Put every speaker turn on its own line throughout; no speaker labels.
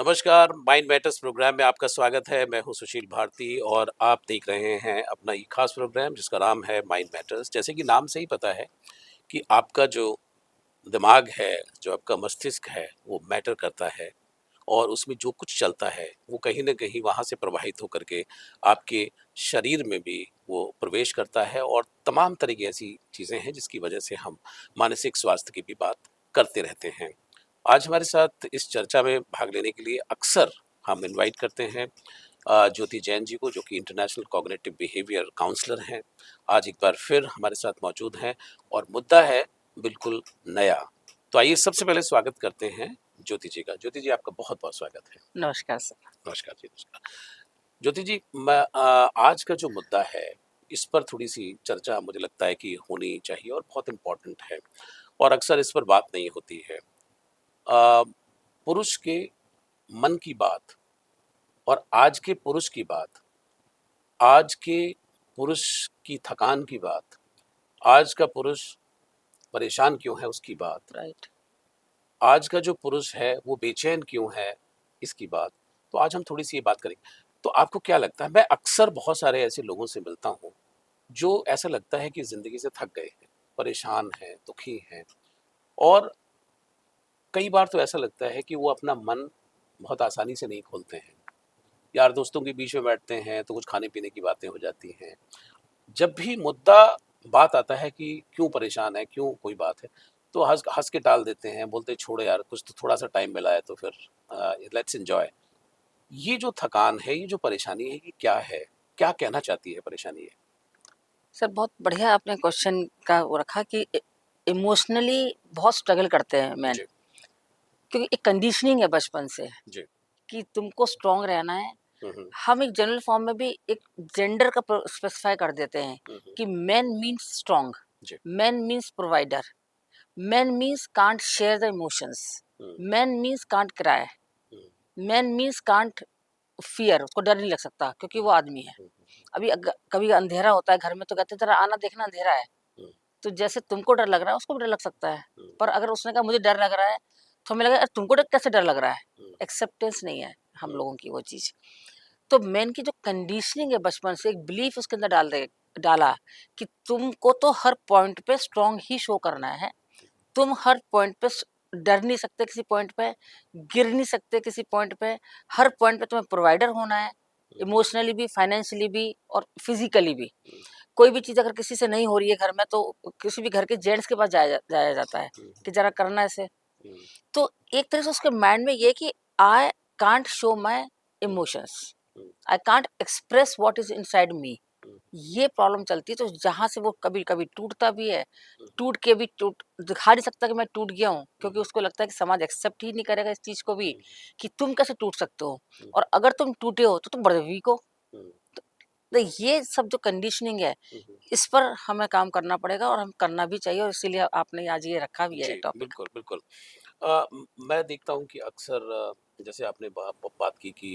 नमस्कार, mind matters programme में आपका स्वागत है। मैं हूं सुशील भारती और आप देख रहे हैं अपना ये खास प्रोग्राम जिसका नाम है माइंड मैटर्स। जैसे कि नाम से ही पता है कि आपका जो दिमाग है, जो आपका मस्तिष्क है, वो मैटर करता है और उसमें जो कुछ चलता है, वो कहीं न कहीं वहाँ से प्रवाहित होकर के आपके शरीर में भी वो प्रवेश करता है और तमाम तरह की ऐसी चीज़ें हैं जिसकी वजह से हम मानसिक स्वास्थ्य की भी बात करते रहते हैं। आज हमारे साथ इस चर्चा में भाग लेने के लिए अक्सर हम इनवाइट करते हैं ज्योति जैन जी को, जो कि इंटरनेशनल कॉग्निटिव बिहेवियर काउंसलर हैं। आज एक बार फिर हमारे साथ मौजूद हैं और मुद्दा है बिल्कुल नया। तो आइए सबसे पहले स्वागत करते हैं ज्योति जी का। ज्योति जी, आपका बहुत-बहुत स्वागत है।
नमस्कार सर।
नमस्कार जी, नमस्कार। ज्योति जी, मैं आज का जो मुद्दा है, इस पर थोड़ी-सी चर्चा मुझे लगता है कि होनी चाहिए और बहुत इम्पोर्टेंट है और अक्सर इस पर बात नहीं होती है। अ, पुरुष के मन की बात और आज के पुरुष की बात, आज के पुरुष की थकान की बात, आज का पुरुष परेशान क्यों है उसकी बात,
राइट।
आज का जो पुरुष है वो बेचैन क्यों है इसकी बात। तो आज हम थोड़ी-सी ये बात करेंगे। तो आपको क्या लगता है, मैं अक्सर बहुत सारे ऐसे लोगों से मिलता हूँ, जो ऐसा लगता है कि ज़िंदगी से थक गए हैं, परेशान हैं, दुखी हैं और कई बार तो ऐसा लगता है कि वो अपना मन बहुत आसानी से नहीं खोलते हैं। यार दोस्तों के बीच में बैठते हैं तो कुछ खाने-पीने की बातें हो जाती हैं। जब भी मुद्दा बात आता है कि क्यों परेशान है, क्यों कोई बात है, तो हँस हँस के टाल देते हैं, बोलते हैं छोड़ो यार, कुछ तो थोड़ा-सा टाइम मिला है तो फिर लेट्स एन्जॉय। ये जो थकान है, ये जो परेशानी है, ये क्या है? क्या कहना चाहती है परेशानी ये?
सर बहुत बढ़िया आपने क्वेश्चन का वो रखा कि इमोशनली बहुत स्ट्रगल करते हैं मैन,
जी,
क्योंकि एक कंडीशनिंग है बचपन से
जी।
कि तुमको स्ट्रांग रहना है।
हुँ, हुँ।
हम एक जनरल फॉर्म में भी एक जेंडर का स्पेसिफाई कर देते हैं
हुँ, हुँ।
कि मैन मीन्स स्ट्रांग,
जी।
Man means provider, man means can't share the emotions,
hmm,
man means can't cry,
hmm,
man means can't fear, उसको डर नहीं लग सकता क्योंकि
हुँ,
वो आदमी है।
हुँ,
अभी कभी अंधेरा होता है घर में तो कहते हैं, जरा आना देखना अंधेरा है।
हुँ,
तो जैसे तुमको डर लग रहा है उसको भी डर लग सकता है।
हुँ,
पर अगर उसने कहा मुझे डर लग रहा है तो हमें लगा यार तुमको डर कैसे डर लग रहा है।
हुँ,
एक्सेप्टेंस नहीं है हम
हुँ,
लोगों की वो चीज। तो मेन की जो कंडीशनिंग है बचपन से एक बिलीफ उसके अंदर डाला कि तुमको तो हर पॉइंट पे स्ट्रांग ही शो करना है। तुम हर पॉइंट पे डर नहीं सकते, किसी पॉइंट पे गिर नहीं सकते, किसी पॉइंट पे हर पॉइंट पे तुम्हें प्रोवाइडर होना है,
हुँ,
इमोशनली भी, फाइनेंशियली भी और फिजिकली भी।
हुँ,
कोई भी चीज़ अगर किसी से नहीं हो रही है घर में तो किसी भी घर के जेंट्स के पास जाया जाता है
हुँ,
कि ज़रा करना ऐसे।
हुँ,
तो एक तरह से उसके माइंड में ये है कि I can't show my
hmm,
emotions,
hmm,
I can't express what is inside me.
Hmm,
ये प्रॉब्लम चलती है, तो जहाँ से वो कभी-कभी टूटता भी है,
हुँ,
टूट के भी टूट दिखा नहीं सकता कि मैं टूट गया हूँ,
हुँ,
क्योंकि उसको लगता है कि समाज एक्सेप्ट ही नहीं करेगा इस चीज़ को भी
हुँ,
कि तुम कैसे टूट सकते हो,
हुँ,
और अगर तुम टूटे हो तो तुम बड़े वीक हो।
हुँ,
तो ये सब जो कंडीशनिंग है,
हुँ, हुँ।
इस पर हमें काम करना पड़ेगा और हम करना भी चाहिए, और इसीलिए आपने आज ये रखा भी है
जी,
ये टॉपिक।
बिल्कुल, बिल्कुल। मैं देखता हूँ कि अक्सर जैसे आपने बात की कि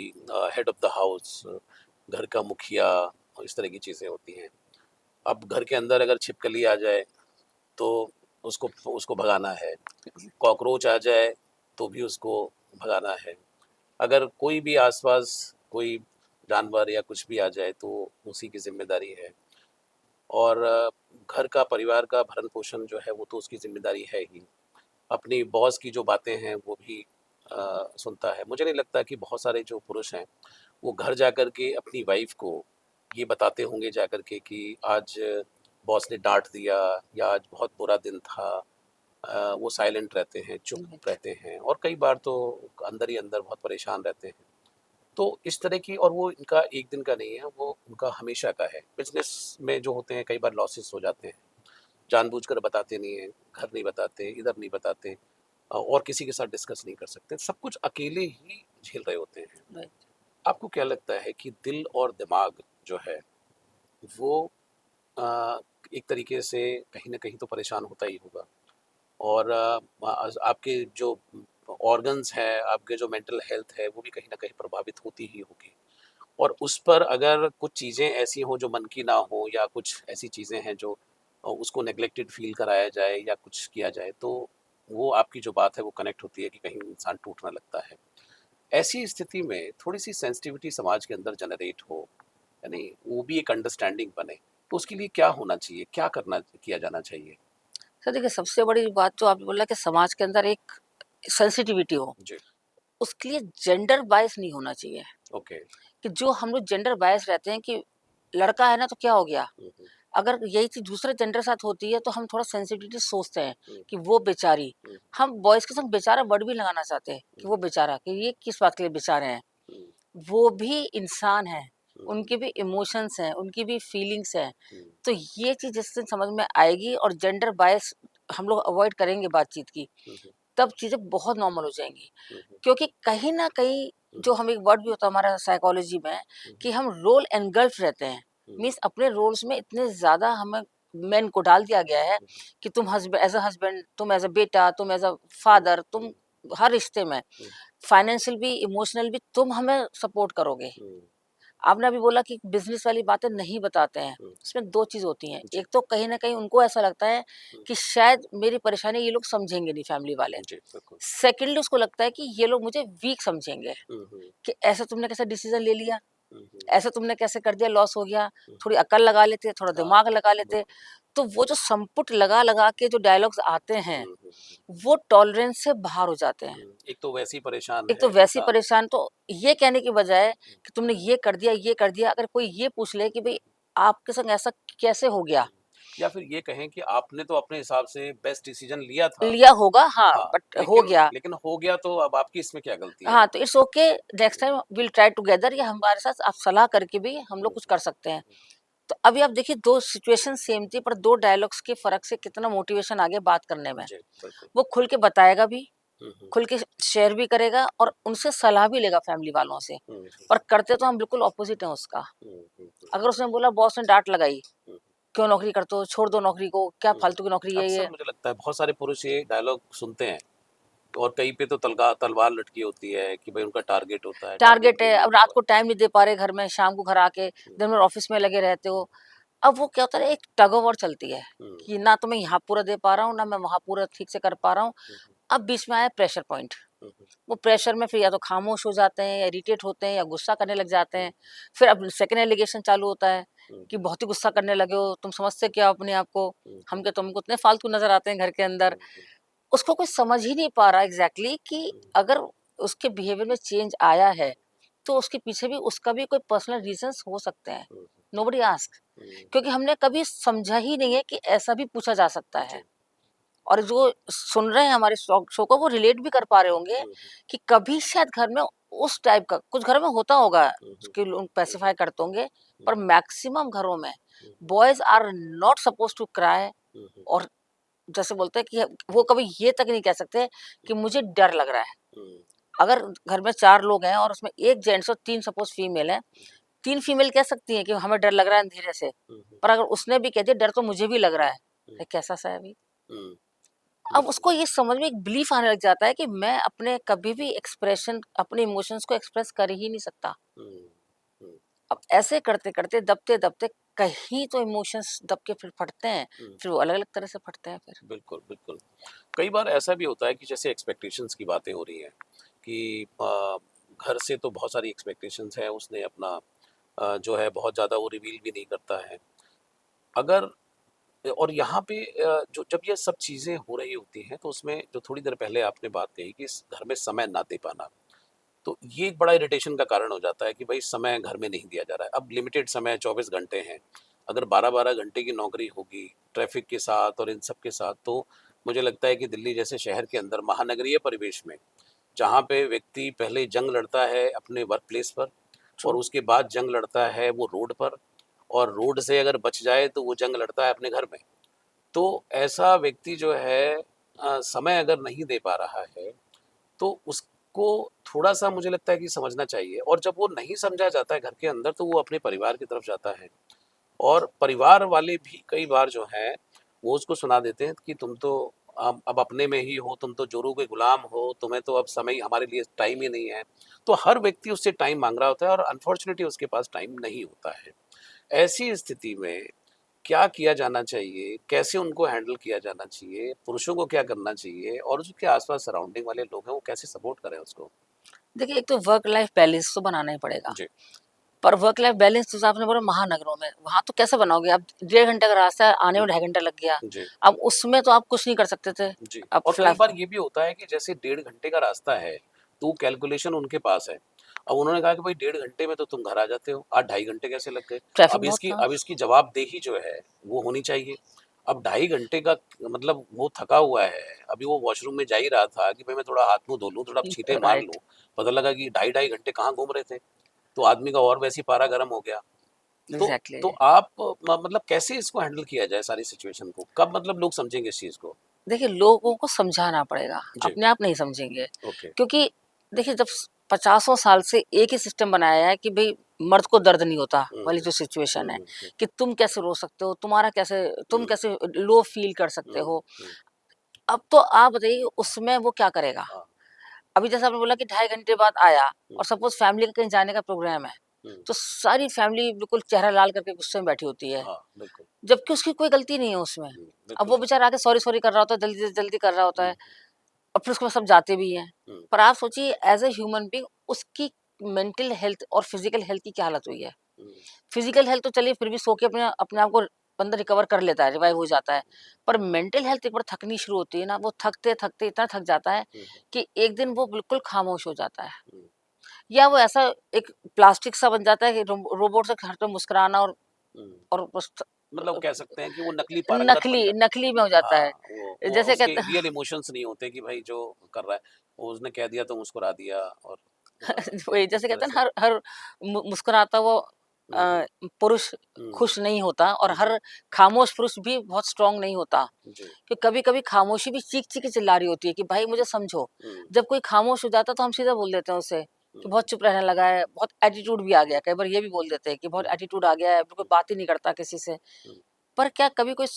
हेड ऑफ़ द हाउस, घर का मुखिया और इस तरह की चीज़ें होती हैं। अब घर के अंदर अगर छिपकली आ जाए तो उसको उसको भगाना है, कॉकरोच आ जाए तो भी उसको भगाना है। अगर कोई भी आस-पास कोई जानवर या कुछ भी आ जाए तो उसी की ज़िम्मेदारी है और घर का परिवार का भरण-पोषण जो है वो तो उसकी ज़िम्मेदारी है ही। अपनी बॉस की जो बातें हैं वो भी सुनता है। मुझे नहीं लगता कि बहुत सारे जो पुरुष हैं वो घर जाकर के अपनी वाइफ़ को ये बताते होंगे जाकर के कि आज बॉस ने डाँट दिया या आज बहुत बुरा दिन था। वो साइलेंट रहते हैं, चुप रहते हैं और कई बार तो अंदर ही अंदर बहुत परेशान रहते हैं। तो इस तरह की, और वो इनका एक दिन का नहीं है, वो उनका हमेशा का है। बिज़नेस में जो होते हैं कई बार लॉसेस हो जाते हैं। जानबूझकर बताते नहीं हैं, घर नहीं बताते, इधर नहीं बताते और किसी के साथ डिस्कस नहीं कर सकते। सब कुछ अकेले ही झेल रहे होते हैं।
राइट।
आपको क्या लगता है कि दिल और दिमाग जो है वो अ, एक तरीके से कहीं न कहीं तो परेशान होता ही होगा और आपके जो ऑर्गन्स हैं, आपके जो मेंटल हेल्थ है, वो भी कहीं न कहीं प्रभावित होती ही होगी। और उस पर अगर कुछ चीज़ें ऐसी हों जो मन की ना हो या कुछ ऐसी चीज़ें हैं जो उसको नेग्लेक्टेड फ़ील कराया जाए या कुछ किया जाए, तो वो आपकी जो बात है वो कनेक्ट होती है कि कहीं इंसान टूटने लगता है। ऐसी स्थिति में थोड़ी-सी सेंसिटिविटी समाज के अंदर जनरेट हो, यानी वो भी एक अंडरस्टैंडिंग बने, तो उसके लिए क्या होना चाहिए? क्या किया जाना चाहिए?
सर देखिए, सबसे बड़ी बात तो आपने बोला कि समाज के अंदर एक सेंसिटिविटी हो,
जी,
उसके लिए जेंडर बायस नहीं होना चाहिए।
ओके।
कि जो हम लोग जेंडर बायस रहते हैं कि लड़का है ना तो क्या हो गया?
हुँ, हुँ,
अगर यही चीज़ दूसरे जेंडर के साथ होती है तो हम थोड़ा सेंसिटिविटी सोचते हैं
हुँ,
कि वो बेचारी।
हुँ,
हम बॉयज़ के संग बेचारा वर्ड भी लगाना चाहते हैं कि
हुँ,
वो बेचारा, कि ये किस बात के लिए बेचारे हैं?
हुँ,
वो भी इंसान हैं,
हुँ,
उनके भी इमोशंस हैं, उनकी भी फीलिंग्स हैं।
हुँ,
तो ये चीज़ जिस दिन समझ में आएगी और जेंडर बायस हम लोग अवॉइड करेंगे बातचीत की,
हुँ, हुँ,
तब चीज़ें बहुत नॉर्मल हो जाएँगी।
हुँ, हुँ,
क्योंकि कहीं न कहीं
हुँ,
जो हम एक वर्ड भी होता है हमारा साइकोलॉजी में
हुँ,
कि हम रोल एनगल्फ रहते हैं।
हुँ,
मीन्स अपने रोल्स में इतने ज़्यादा हमें मेन को डाल दिया गया है
हुँ,
कि तुम एज़ अ हस्बैंड, तुम एज़ अ बेटा, तुम एज़ अ
हुँ,
फादर, तुम
हुँ,
हर रिश्ते में
हुँ,
फाइनेंशियल भी, इमोशनल भी तुम हमें सपोर्ट करोगे।
हुँ,
आपने अभी बोला कि बिज़नेस वाली बातें नहीं बताते हैं।
हुँ,
इसमें 2 चीज़ होती हैं।
जी,
एक तो कहीं न कहीं उनको ऐसा लगता है
हुँ,
कि शायद मेरी परेशानी ये लोग समझेंगे नहीं फैमिली वाले।
जी, बिल्कुल।
सेकंडली उसको लगता है कि ये लोग मुझे वीक समझेंगे
हुँ, हुँ,
कि ऐसा तुमने कैसे डिसीज़न ले लिया?
हुँ, हुँ,
ऐसा तुमने कैसे कर दिया, लॉस हो गया?
हुँ,
थोड़ी अकल लगा लेते, थोड़ा
हाँ,
दिमाग लगा लेते।
बिल्कुल।
तो वो जो संपुट लगा-लगा के जो डायलॉग्स आते हैं,
हुँ, हुँ, हुँ,
वो टॉलरेंस से बाहर हो जाते हैं।
एक तो वैसे ही परेशान
एक तो
है
वैसे ही
इंसान।
परेशान, तो ये कहने की बजाय कि तुमने ये कर दिया, अगर कोई ये पूछ ले कि भई आपके संग ऐसा कैसे हो गया?
हुँ, या फिर ये कहें कि आपने तो अपने हिसाब से बेस्ट डिसीज़न लिया था।
लिया होगा हाँ,
हाँ,
बट हो
लेकिन
गया।
लेकिन हो गया तो अब आपकी इसमें क्या गलती है?
हाँ, तो it's okay, next time will try together, या हमारे साथ आप सलाह करके भी हम
हुँ,
लोग कुछ कर सकते हैं।
हुँ,
तो अभी आप देखिए 2 सिचुएशन सेम थी पर 2 डायलॉग्स के फ़र्क से कितना मोटिवेशन आ गया बात करने में।
जी, बिल्कुल।
वो खुल के बताएगा भी,
हुँ, हुँ,
खुल के शेयर भी करेगा
हुँ,
और उनसे सलाह भी लेगा फैमिली वालों से।
हुँ,
पर करते तो हम बिल्कुल ऑपोज़िट हैं उसका।
हुँ, हुँ, हुँ,
अगर उसने बोला बॉस ने डाँट लगाई,
हुँ,
"क्यों नौकरी करते हो? छोड़ दो नौकरी को, क्या
हुँ।
फालतू की नौकरी है
अक्सर
ये?"
मुझे लगता है बहुत सारे पुरुष ये डायलॉग सुनते हैं और कहीं पे तो तलवार लटकी होती है कि भाई उनका टारगेट होता है, टारगेट
टारगेट है,
पूरी नहीं
अब रात
हुआ।
को टाइम नहीं दे पा रहे घर में, शाम को घर आके
हुँ,
दिन भर ऑफ़िस में लगे रहते हो। अब वो क्या होता है, एक टग ऑफ वॉर चलती है
हुँ,
कि ना तो मैं यहाँ पूरा दे पा रहा हूँ, ना मैं वहाँ पूरा ठीक से कर पा रहा हूँ।
हुँ, हुँ,
अब बीच में आया प्रेशर पॉइंट।
हुँ, हुँ,
वो प्रेशर में फिर या तो खामोश हो जाते हैं या इरिटेट होते हैं या गुस्सा करने लग जाते
हुँ,
हैं। फिर अब सेकंड एलिगेशन चालू होता है
हुँ,
कि बहुत ही गुस्सा करने लगे हो, तुम समझते क्या हो अपने आप को?
हुँ,
हम
हुँ,
क्या तुमको इतने फालतू नज़र आते हैं घर के अंदर?
हुँ, हुँ,
उसको कोई समझ ही नहीं पा रहा एग्ज़ैक्टली कि
हुँ,
अगर उसके बिहेवियर में चेंज आया है, तो उसके पीछे भी उसका भी कोई पर्सनल रीज़न्स हो सकते हैं।
हुँ,
नोबडी आस्क्ड,
हुँ,
क्योंकि हमने कभी समझा ही नहीं है कि ऐसा भी पूछा जा सकता है।
जी।
और जो सुन रहे हैं हमारे शो शो को वो रिलेट भी कर पा रहे होंगे
हुँ, हुँ,
कि कभी शायद घर में उस टाइप का कुछ घरों में होता होगा
हुँ, हुँ,
कि लोग
हुँ, हुँ,
स्पेसिफाई करते होंगे,
हुँ,
पर मैक्सिमम घरों में
hmm,
boys are not supposed to cry.
Hmm, hmm,
और जैसे बोलते हैं कि वो कभी ये तक नहीं कह सकते कि मुझे डर लग रहा है।
हुँ,
अगर घर में 4 लोग हैं और उसमें 1 जेंट्स और 3 सपोज फीमेल हैं, 3 फीमेल कह सकती हैं कि हमें डर लग रहा है अंधेरे से,
हुँ, हुँ,
पर अगर उसने भी कह दिया डर तो मुझे भी लग रहा है,
हुँ,
ये कैसा सा है अभी?
हुँ,
अब
बिल्कुल।
उसको ये समझ में एक बिलीफ आने लग जाता है कि मैं अपने कभी भी एक्सप्रेशन अपने इमोशंस को एक्सप्रेस कर ही नहीं सकता।
हुँ, हुँ,
अब ऐसे करते-करते, दबते-दबते कहीं तो इमोशंस दब के फिर फटते हैं,
हुँ,
फिर वो अलग-अलग तरह से फटते हैं फिर।
बिल्कुल, बिल्कुल। कई बार ऐसा भी होता है कि जैसे एक्सपेक्टेशंस की बातें हो रही हैं कि घर से तो बहुत सारी एक्सपेक्टेशंस हैं, उसने अपना जो है बहुत ज़्यादा वो रिवील भी नहीं करता है। अगर और यहाँ पे जो जब ये सब चीज़ें हो रही होती हैं, तो उसमें जो थोड़ी देर पहले आपने बात कही कि इस घर में समय ना दे पाना, तो ये एक बड़ा इरिटेशन का कारण हो जाता है कि भाई समय घर में नहीं दिया जा रहा है। अब लिमिटेड समय 24 घंटे हैं, अगर 12-12 घंटे की नौकरी होगी, ट्रैफ़िक के साथ और इन सब के साथ, तो मुझे लगता है कि दिल्ली जैसे शहर के अंदर महानगरीय परिवेश में, जहाँ पे व्यक्ति पहले जंग लड़ता है अपने वर्क प्लेस पर
ट्रू।
और उसके बाद जंग लड़ता है वो रोड पर और रोड से अगर बच जाए तो वो जंग लड़ता है अपने घर में। तो ऐसा व्यक्ति जो है समय अगर नहीं दे पा रहा है, तो उसको थोड़ा-सा मुझे लगता है कि समझना चाहिए और जब वो नहीं समझा जाता है घर के अंदर, तो वो अपने परिवार की तरफ जाता है और परिवार वाले भी कई बार जो हैं, वो उसको सुना देते हैं कि तुम तो अब अपने में ही हो, तुम तो जोरों के गुलाम हो, तुम्हें तो अब समय हमारे लिए टाइम ही नहीं है। तो हर व्यक्ति उससे टाइम माँग रहा होता है और अनफॉर्च्युनेटली उसके पास टाइम नहीं होता है। ऐसी स्थिति में क्या किया जाना चाहिए? कैसे उनको हैंडल किया जाना चाहिए? पुरुषों को क्या करना चाहिए? और उसके आस-पास सराउंडिंग वाले लोग हैं, वो कैसे सपोर्ट करें उसको?
देखिए, एक तो वर्क लाइफ बैलेंस तो बनाना ही पड़ेगा।
जी,
पर वर्क लाइफ बैलेंस जैसे आपने बोला महानगरों में, वहाँ तो कैसे बनाओगे आप? 1.5 घंटे का रास्ता है, आने
हुँ,
में 2.5 घंटा लग गया।
जी,
अब उसमें तो आप कुछ नहीं कर सकते थे।
जी।
अब
और कई
फ्लैट
बार ये भी होता है कि जैसे 1.5 घंटे का रास्ता है, तो कैलकुलेशन उनके पास है। अब उन्होंने कहा कि भाई 1.5 घंटे में तो तुम घर आ जाते हो, आज 2.5 घंटे कैसे लग गए?
ट्रैफिक बहुत था।
अब इसकी जवाबदेही जो है, वो होनी चाहिए। अब 2.5 घंटे का मतलब वो थका हुआ है, अभी वो वॉशरूम में जा ही रहा था कि भाई मैं थोड़ा हाथ-मुँह धो लूँ, थोड़ा छींटे मार
राइट,
लूँ, पता लगा कि ढाई ढाई घंटे कहाँ घूम रहे थे। तो आदमी का और वैसे ही पारा गर्म हो गया।
एग्ज़ैक्टली।
तो आप मतलब कैसे इसको हैंडल किया जाए सारी सिचुएशन को? कब मतलब लोग समझेंगे इस चीज़ को?
देखिए, लोगों को समझाना पड़ेगा,
जी,
अपने आप नहीं समझेंगे।
ओके।
क्योंकि देखिए, जब पचासों साल से एक ही सिस्टम बनाया है कि भई मर्द को दर्द नहीं होता
हुँ,
वाली
हुँ।
जो सिचुएशन है,
हुँ, हुँ,
कि तुम कैसे रो सकते हो, तुम्हारा कैसे तुम
हुँ,
कैसे लो फ़ील कर सकते
हुँ,
हो।
हुँ,
अब तो आप बताइए उसमें वो क्या करेगा?
हाँ,
अभी जैसे आपने बोला कि 2.5 घंटे बाद आया
हुँ,
और सपोज़ फैमिली का कहीं जाने का प्रोग्राम है,
हुँ,
तो सारी फैमिली बिल्कुल चेहरा लाल करके गुस्से में बैठी होती है,
हाँ, बिल्कुल।
जबकि उसकी कोई गलती नहीं है उसमें। अब
बिल्कुल
वो
सही।
बेचारा आके सॉरी-सॉरी कर रहा होता है, जल्दी-जल्दी कर रहा होता
हुँ,
है और फिर उसके बाद सब जाते भी हैं।
हुँ,
पर आप सोचिए एज़ अ ह्यूमन बीइंग उसकी मेंटल हेल्थ और फिज़िकल हेल्थ की क्या हालत हुई है।
हुँ,
फिज़िकल हेल्थ तो चलिए फिर भी सो के अपने अपने आप को बंदा रिकवर कर लेता है, रिवाइव हो जाता है। पर मेंटल हेल्थ एक बार थकनी शुरू होती है ना, वो थकते-थकते इतना थक जाता है
हुँ,
कि एक दिन वो बिल्कुल खामोश हो जाता है।
हुँ,
या वो ऐसा एक प्लास्टिक सा बन जाता है कि रोबोट से हर टाइम मुस्कुराना
हुँ।
और बस
मतलब कह सकते हैं कि वो नकली पारंगत बन
नकली
जाता
नकली में हो
है।
जाता है।
हाँ, वो
जैसे
उसके
कहते
रियल इमोशंस नहीं होते कि भाई जो कर रहा है, वो उसने कह दिया तो मुस्कुरा दिया और
वही
इस
जैसे
तरह
कहते हैं
से।
ना हर मुस्कुराता वो
हुँ, हुँ,
पुरुष
हुँ,
खुश नहीं होता और
जी,
हर खामोश पुरुष भी बहुत स्ट्रांग नहीं होता।
जी।
कि कभी-कभी खामोशी भी चीख-चीख के चिल्ला रही होती है कि भाई मुझे समझो।
हुँ,
जब कोई खामोश हो जाता है तो हम सीधा बोल देते हैं उसे कि
हुँ,
बहुत चुप रहने लगा है, बहुत एटीट्यूड भी आ गया है। कई बार ये भी बोल देते हैं कि बहुत
हुँ,
एटीट्यूड आ गया है, बिल्कुल बात ही नहीं करता किसी से।
हुँ,
पर क्या कभी कोई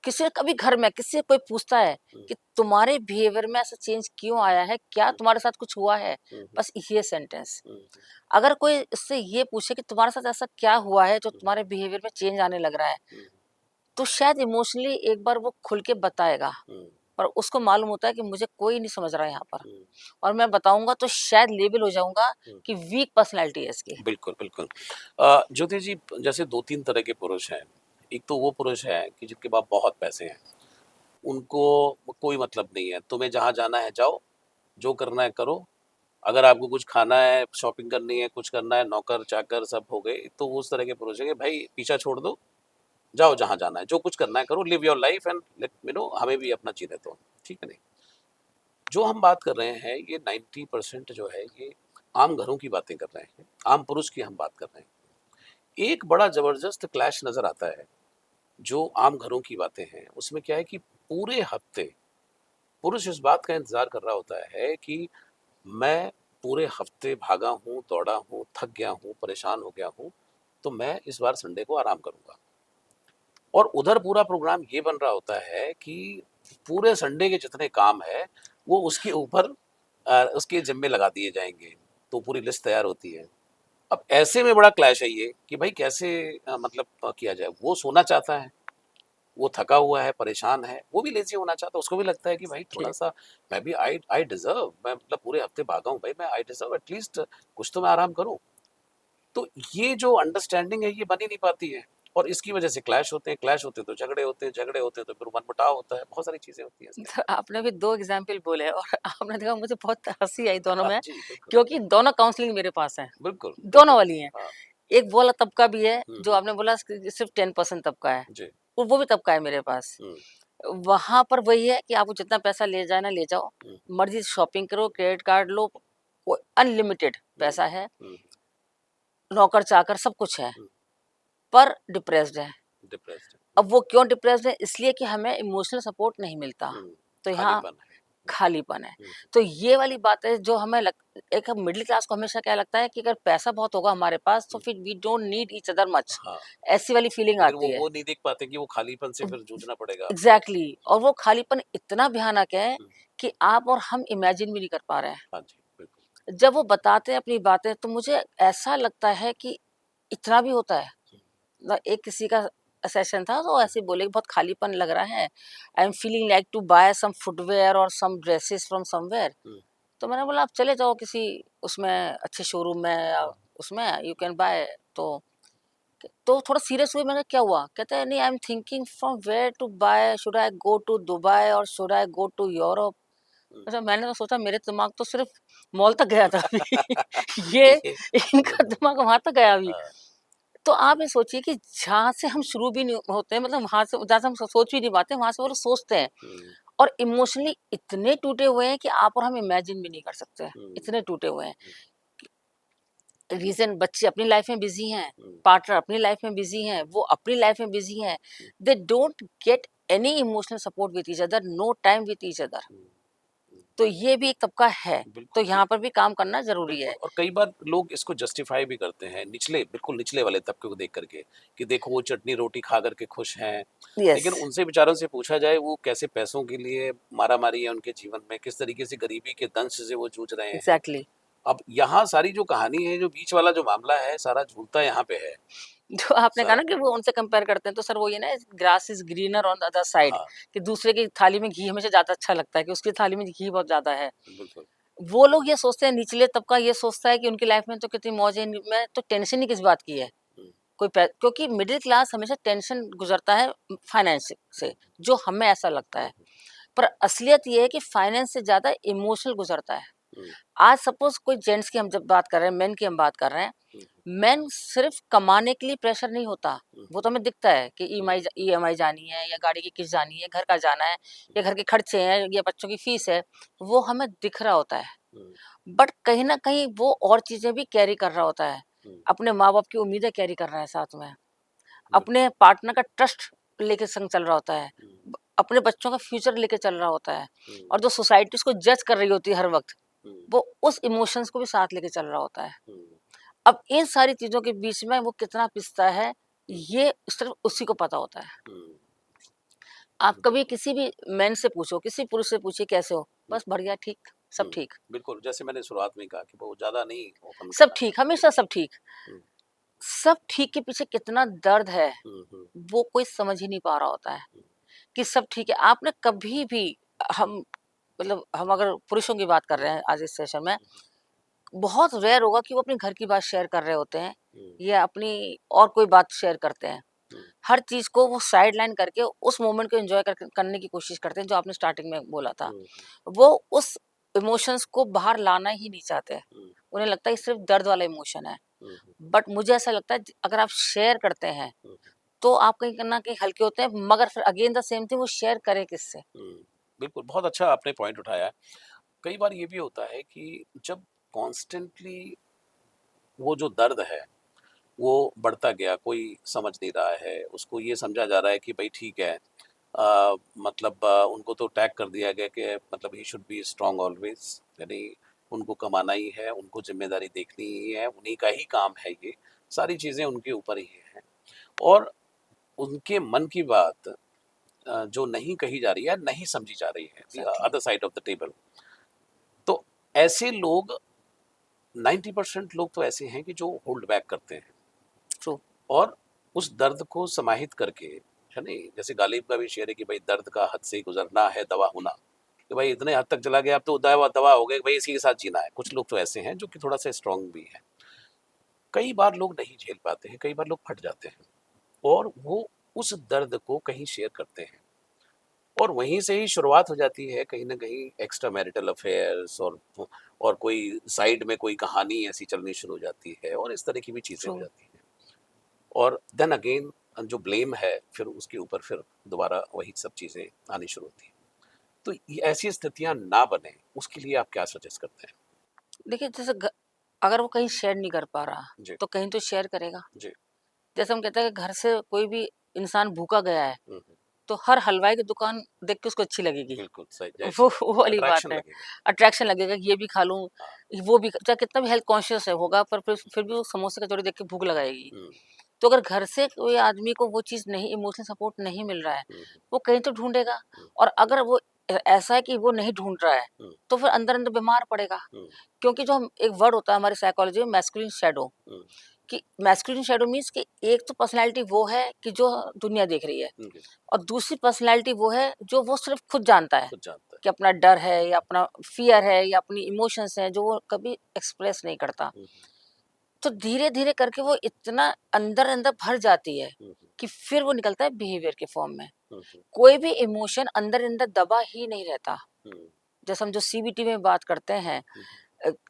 किसी कभी घर में किसी से कोई पूछता है
हुँ,
कि तुम्हारे बिहेवियर में ऐसा चेंज क्यों आया है? क्या
हुँ,
तुम्हारे साथ कुछ हुआ है?
हुँ, हुँ,
बस ये सेंटेंस।
हुँ,
अगर कोई इससे ये पूछे कि तुम्हारे साथ ऐसा क्या हुआ है जो
हुँ,
तुम्हारे बिहेवियर में चेंज आने लग रहा है?
हुँ,
तो शायद इमोशनली एक बार वो खुल के बताएगा।
हुँ,
पर उसको मालूम होता है कि मुझे कोई नहीं समझ रहा है यहाँ पर
हुँ,
और मैं बताऊँगा तो शायद लेबल हो जाऊँगा
हुँ।
कि वीक पर्सनैलिटी है इसकी।
बिल्कुल, बिल्कुल। ज्योति जी जैसे 2-3 तरह के पुरुष हैं। एक तो वो पुरुष हैं कि जिनके पास बहुत पैसे हैं। उनको कोई मतलब नहीं है, तुम्हें जहाँ जाना है जाओ, जो करना है करो। अगर आपको कुछ खाना है, शॉपिंग करनी है, कुछ करना है, नौकर-चाकर सब हो गए, तो वो उस तरह के पुरुष हैं कि भाई पीछा छोड़ दो, जाओ जहाँ जाना है, जो कुछ करना है करो, live your life and let me know हमें भी अपना जीने दो। ठीक है नहीं? जो हम बात कर रहे हैं ये 90% जो है ये आम घरों की बातें कर रहे हैं, आम पुरुष की हम बात कर रहे हैं। एक बड़ा ज़बरदस्त क्लैश नज़र आता है, जो आम घरों की बातें हैं, उसमें क्या है कि पूरे हफ्ते पुरुष इस बात का इंतज़ार कर रहा होता है कि मैं पूरे हफ्ते भागा हूँ, दौड़ा हूँ, थक गया हूँ, परेशान हो गया हूँ, तो मैं इस बार संडे को आराम करूँगा। और उधर पूरा प्रोग्राम ये बन रहा होता है कि पूरे संडे के जितने काम हैं, वो उसके ऊपर उसके ज़िम्मे लगा दिए जाएँगे। तो पूरी लिस्ट तैयार होती है। अब ऐसे में बड़ा क्लैश है ये कि भाई कैसे मतलब किया जाए। वो सोना चाहता है, वो थका हुआ है, परेशान है, वो भी लेज़ी होना चाहता है, उसको भी लगता है कि भाई
जी।
थोड़ा-सा मैं भी आई डिज़र्व मैं मतलब पूरे हफ्ते भागा हूँ भाई मैं आई डिज़र्व एट लीस्ट कुछ तो मैं आराम करूँ। तो ये जो अंडरस्टैंडिंग है ये बन ही नहीं पाती है और इसकी वजह से क्लैश होते हैं, क्लैश होते हैं तो झगड़े होते हैं, झगड़े होते हैं तो फिर मनमुटाव होता है, बहुत सारी चीज़ें होती हैं इसके
तो
अंदर।
आपने भी 2 एग्ज़ाम्पल बोले और आपने देखा मुझे बहुत हँसी आई दोनों
हाँ
में
जी, बिल्कुल,
क्योंकि दोनों काउंसलिंग मेरे पास हैं,
बिल्कुल,
दोनों
बिल्कुल।
वाली हैं।
हाँ,
एक वो वाला तबका भी है
हुँ,
जो
हुँ,
आपने बोला सिर्फ़ 10% तबका है,
जी,
और वो भी तबका है मेरे पास।
हुँ,
वहाँ पर वही है कि आपको जितना पैसा ले जाना ले जाओ,
हुँ,
मर्ज़ी से शॉपिंग करो, क्रेडिट कार्ड लो, वो अनलिमिटेड
हुँ,
पैसा है,
हुँ,
नौकर-चाकर सब कुछ है,
हुँ,
पर डिप्रेस्ड है।
डिप्रेस्ड है।
अब वो क्यों डिप्रेस्ड है? इसलिए कि हमें इमोशनल सपोर्ट नहीं मिलता।
हुँ,
तो यहाँ
खालीपन है।
खालीपन है।
हुँ,
तो ये वाली बात है जो हमें एक मिडल क्लास को हमेशा क्या लगता है कि अगर पैसा बहुत होगा हमारे पास तो
हुँ,
फिर we don't need each other much.
हाँ,
ऐसी वाली फीलिंग
लेकिन
आती है।
वो नहीं देख पाते कि वो खालीपन से फिर जूझना पड़ेगा आपको।
एग्ज़ैक्टली, और वो खालीपन इतना भयानक है
हुँ,
कि आप और हम इमेजिन भी नहीं कर पा रहे हैं।
हाँ जी, बिल्कुल।
जब वो बताते हैं अपनी बातें तो मुझे ऐसा लगता है कि इतना भी होता है।
हुँ,
ना एक किसी का सेशन था तो
हुँ,
ऐसे ही बोले कि बहुत खालीपन लग रहा है। I am feeling like to buy some footwear और सम ड्रेसेस फ्रॉम समवेयर।
हुँ,
तो मैंने बोला आप चले जाओ किसी उसमें अच्छे शोरूम में या
हाँ।
उसमें यू कैन बाय। तो थोड़ा सीरियस हुए। मैंने क्या हुआ? कहते हैं नहीं, I am thinking from where to buy, should I go to Dubai और should I go to Europe.
Hmm.
अच्छा, मैंने तो सोचा मेरे दिमाग तो सिर्फ मॉल तक गया था अभी। ये
ये
इनका दिमाग वहां तक गया अभी।
हाँ।
तो आप ये सोचिए कि जहाँ से हम शुरू भी नहीं होते हैं, मतलब वहां से जहाँ से हम सोच भी नहीं पाते, वहां से वो लोग सोचते हैं।
हुँ,
और इमोशनली इतने टूटे हुए हैं कि आप और हम इमेजिन भी नहीं कर सकते,
हुँ,
इतने टूटे हुए हैं।
हुँ,
रीजन, बच्चे अपनी लाइफ में बिजी हैं,
हुँ,
पार्टनर अपनी लाइफ में बिजी हैं, वो अपनी लाइफ में बिजी हैं।
Hmm,
they don't get any emotional support with each other, no time with each other.
Hmm, hmm.
तो ये भी एक तबका है। तो
बिल्कुल,
यहाँ पर भी काम करना जरूरी
बिल्कुल
है।
और कई बार लोग इसको जस्टिफ़ाई भी करते हैं बिल्कुल निचले वाले तबके को देख कर के, कि देखो वो चटनी-रोटी खा कर के खुश हैं।
यस,
लेकिन उनसे बेचारों से पूछा जाए वो कैसे पैसों के लिए मारा-मारी है उनके जीवन में, किस तरीके से गरीबी के दंश से वो जूझ रहे हैं।
एग्जैक्टली।
अब यहाँ सारी जो कहानी है, जो बीच वाला जो मामला है, सारा झूलता यहाँ पे है,
जो आपने कहा
सारा
ना कि वो उनसे कंपेयर करते हैं, तो सर वो ये ना, grass is greener on the other side,
हाँ,
कि दूसरे की थाली में घी हमेशा ज्यादा अच्छा लगता है, कि उसकी थाली में घी बहुत ज्यादा है।
बिल्कुल।
वो लोग ये सोचते हैं, निचले तबका ये सोचता है कि उनकी लाइफ में तो कितनी मौज है, मैं तो टेंशन ही किस बात की है।
हुँ,
क्योंकि मिडिल क्लास हमेशा टेंशन गुजरता है फाइनेंस से, जो हमें ऐसा लगता
हुँ,
है। पर असलियत ये है कि फाइनेंस से ज्यादा इमोशनल गुजरता है।
हुँ,
आज सपोज कोई जेंट्स की हम जब बात कर रहे हैं, मेन की हम बात कर रहे हैं,
हुँ,
मेन सिर्फ कमाने के लिए प्रेशर नहीं होता।
हुँ,
वो तो हमें दिखता है कि
हुँ,
ईएमआई जानी है, या गाड़ी की किस्त जानी है, घर का जाना है, या घर के खर्चे हैं, या बच्चों की फीस है, वो हमें दिख रहा होता है।
हुँ,
बट कहीं ना कहीं वो और चीजें भी कैरी कर रहा होता है।
हुँ,
अपने माँ बाप की उम्मीदें कैरी कर रहा है साथ में,
बिल्कुल।
अपने पार्टनर का ट्रस्ट लेके संग चल रहा होता है,
हुँ,
अपने बच्चों का फ्यूचर लेके चल रहा होता है।
हुँ,
और जो सोसाइटी उसको जज कर रही होती है हर वक्त,
हुँ,
वो उस इमोशंस को भी साथ लेके चल रहा होता है।
हुँ,
अब इन सारी चीज़ों के बीच में वो कितना पिसता है,
हुँ,
ये सिर्फ़ उसी को पता होता है।
हुँ,
आप
बिल्कुल।
कभी किसी भी मेन से पूछो, किसी पुरुष से पूछिए कैसे हो?
हुँ,
बस बढ़िया, ठीक, सब
हुँ,
ठीक,
बिल्कुल, जैसे मैंने शुरुआत में ही कहा कि वो ज़्यादा नहीं ओपन
सब
करना
ठीक,
चाहते।
हमेशा सब ठीक।
हुँ,
सब ठीक के पीछे कितना दर्द है,
हुँ, हुँ,
वो कोई समझ ही नहीं पा रहा होता है
हुँ,
कि सब ठीक है। आपने कभी भी,
हुँ,
हम मतलब हम अगर पुरुषों की बात कर
हुँ,
रहे हैं आज इस सेशन में,
हुँ,
बहुत रेयर होगा कि वो अपने घर की बात शेयर कर रहे होते हैं,
हुँ,
या अपनी और कोई बात शेयर करते हैं।
हुँ,
हर चीज़ को वो साइड लाइन करके उस मोमेंट को एन्जॉय करने की कोशिश करते हैं, जो आपने स्टार्टिंग में बोला था।
हुँ,
वो उस इमोशंस को बाहर लाना ही नहीं चाहते।
हुँ,
उन्हें लगता है ये सिर्फ़ दर्द वाला इमोशन है।
हुँ,
बट मुझे ऐसा लगता है अगर आप शेयर करते हैं,
हुँ,
तो आप कहीं न कहीं हल्के होते हैं, मगर फिर अगेन द सेम थिंग, वो शेयर करें किससे?
हुँ, बिल्कुल, बहुत अच्छा आपने पॉइंट उठाया है। कई बार ये भी होता है कि जब कॉन्स्टेंटली वो जो दर्द है, वो बढ़ता गया, कोई समझ नहीं रहा है, उसको ये समझा जा रहा है कि भई ठीक है मतलब उनको तो टैग कर दिया गया कि मतलब he should be strong always यानी उनको कमाना ही है, उनको ज़िम्मेदारी देखनी ही है, उन्हीं का ही काम है ये, सारी चीज़ें उनके ऊपर ही हैं। और उनके मन की बात जो नहीं कही जा रही है, नहीं समझी जा रही है, the
exactly,
other side of the table. तो ऐसे लोग 90% लोग तो ऐसे हैं कि जो होल्ड बैक करते हैं
ट्रू,
और उस दर्द को समाहित करके, है नहीं? जैसे गालिब का भी शेर है कि भाई दर्द का हद से गुज़रना है दवा होना, कि भाई इतने हद तक चला गया अब तो दवा दवा हो गई, भाई इसी के साथ जीना है। कुछ लोग तो ऐसे हैं जो कि थोड़ा-सा स्ट्रॉन्ग भी हैं। कई बार लोग नहीं झेल पाते हैं, कई बार लोग फट जाते हैं और वो उस दर्द को कहीं शेयर करते हैं और वहीं से ही शुरुआत हो जाती है कहीं न कहीं एक्स्ट्रा मैरिटल अफेयर्स और कोई साइड में कोई कहानी ऐसी चलनी शुरू हो जाती है और इस तरह की भी चीज़ें
ट्रू।
हो जाती हैं। और देन अगेन जो ब्लेम है फिर उसके ऊपर फिर दोबारा वही सब चीज़ें आनी शुरू होती हैं। तो ये ऐसी स्थितियाँ ना बने उसके लिए आप क्या सजेस्ट करते हैं?
देखिए, जैसे अगर वो कहीं शेयर नहीं कर पा रहा,
जी,
तो कहीं तो शेयर करेगा।
जी।
जैसे हम कहते हैं कि घर से कोई भी इंसान भूखा गया है,
हुँ, हुँ।
तो हर हलवाई की दुकान देख के उसको अच्छी लगेगी।
बिल्कुल सही, ज़ाहिर-सी
वो
बात
वो
है।
वाली बात
अट्रैक्शन
है।
लगेगा।
अट्रैक्शन लगेगा कि ये भी खा लूँ,
हाँ।
वो भी, चाहे कितना भी हेल्थ कॉन्शियस है होगा, पर फिर भी वो समोसे कचौड़ी देख के भूख लगाएगी।
हुँ,
तो अगर घर से कोई आदमी को वो चीज़ नहीं, इमोशनल सपोर्ट नहीं मिल रहा है,
हुँ,
वो कहीं तो ढूँढेगा।
हुँ,
और अगर वो ऐसा है कि वो नहीं ढूँढ रहा है,
हुँ,
तो फिर अंदर-अंदर बीमार पड़ेगा।
हुँ,
क्योंकि जो हम एक वर्ड होता है हमारी साइकोलॉजी में, मैस्कुलिन शैडो,
हुँ,
कि मैस्कुलिन शैडो मीन्स कि एक तो पर्सनैलिटी वो है कि जो दुनिया देख रही है,
हुँ, हुँ।
और दूसरी पर्सनैलिटी वो है जो वो सिर्फ़ खुद जानता है।
खुद जानता है।
कि अपना डर है या अपना फ़ियर है या अपनी इमोशंस हैं जो वो कभी एक्सप्रेस नहीं करता।
हुँ,
तो धीरे-धीरे करके वो इतना अंदर-अंदर भर जाती है
हुँ, हुँ,
कि फिर वो निकलता है बिहेवियर के फॉर्म में।
हुँ, हुँ,
कोई भी इमोशन अंदर-अंदर दबा ही नहीं रहता।
हुँ,
जैसे हम जो सीबीटी में बात करते हैं,
हुँ,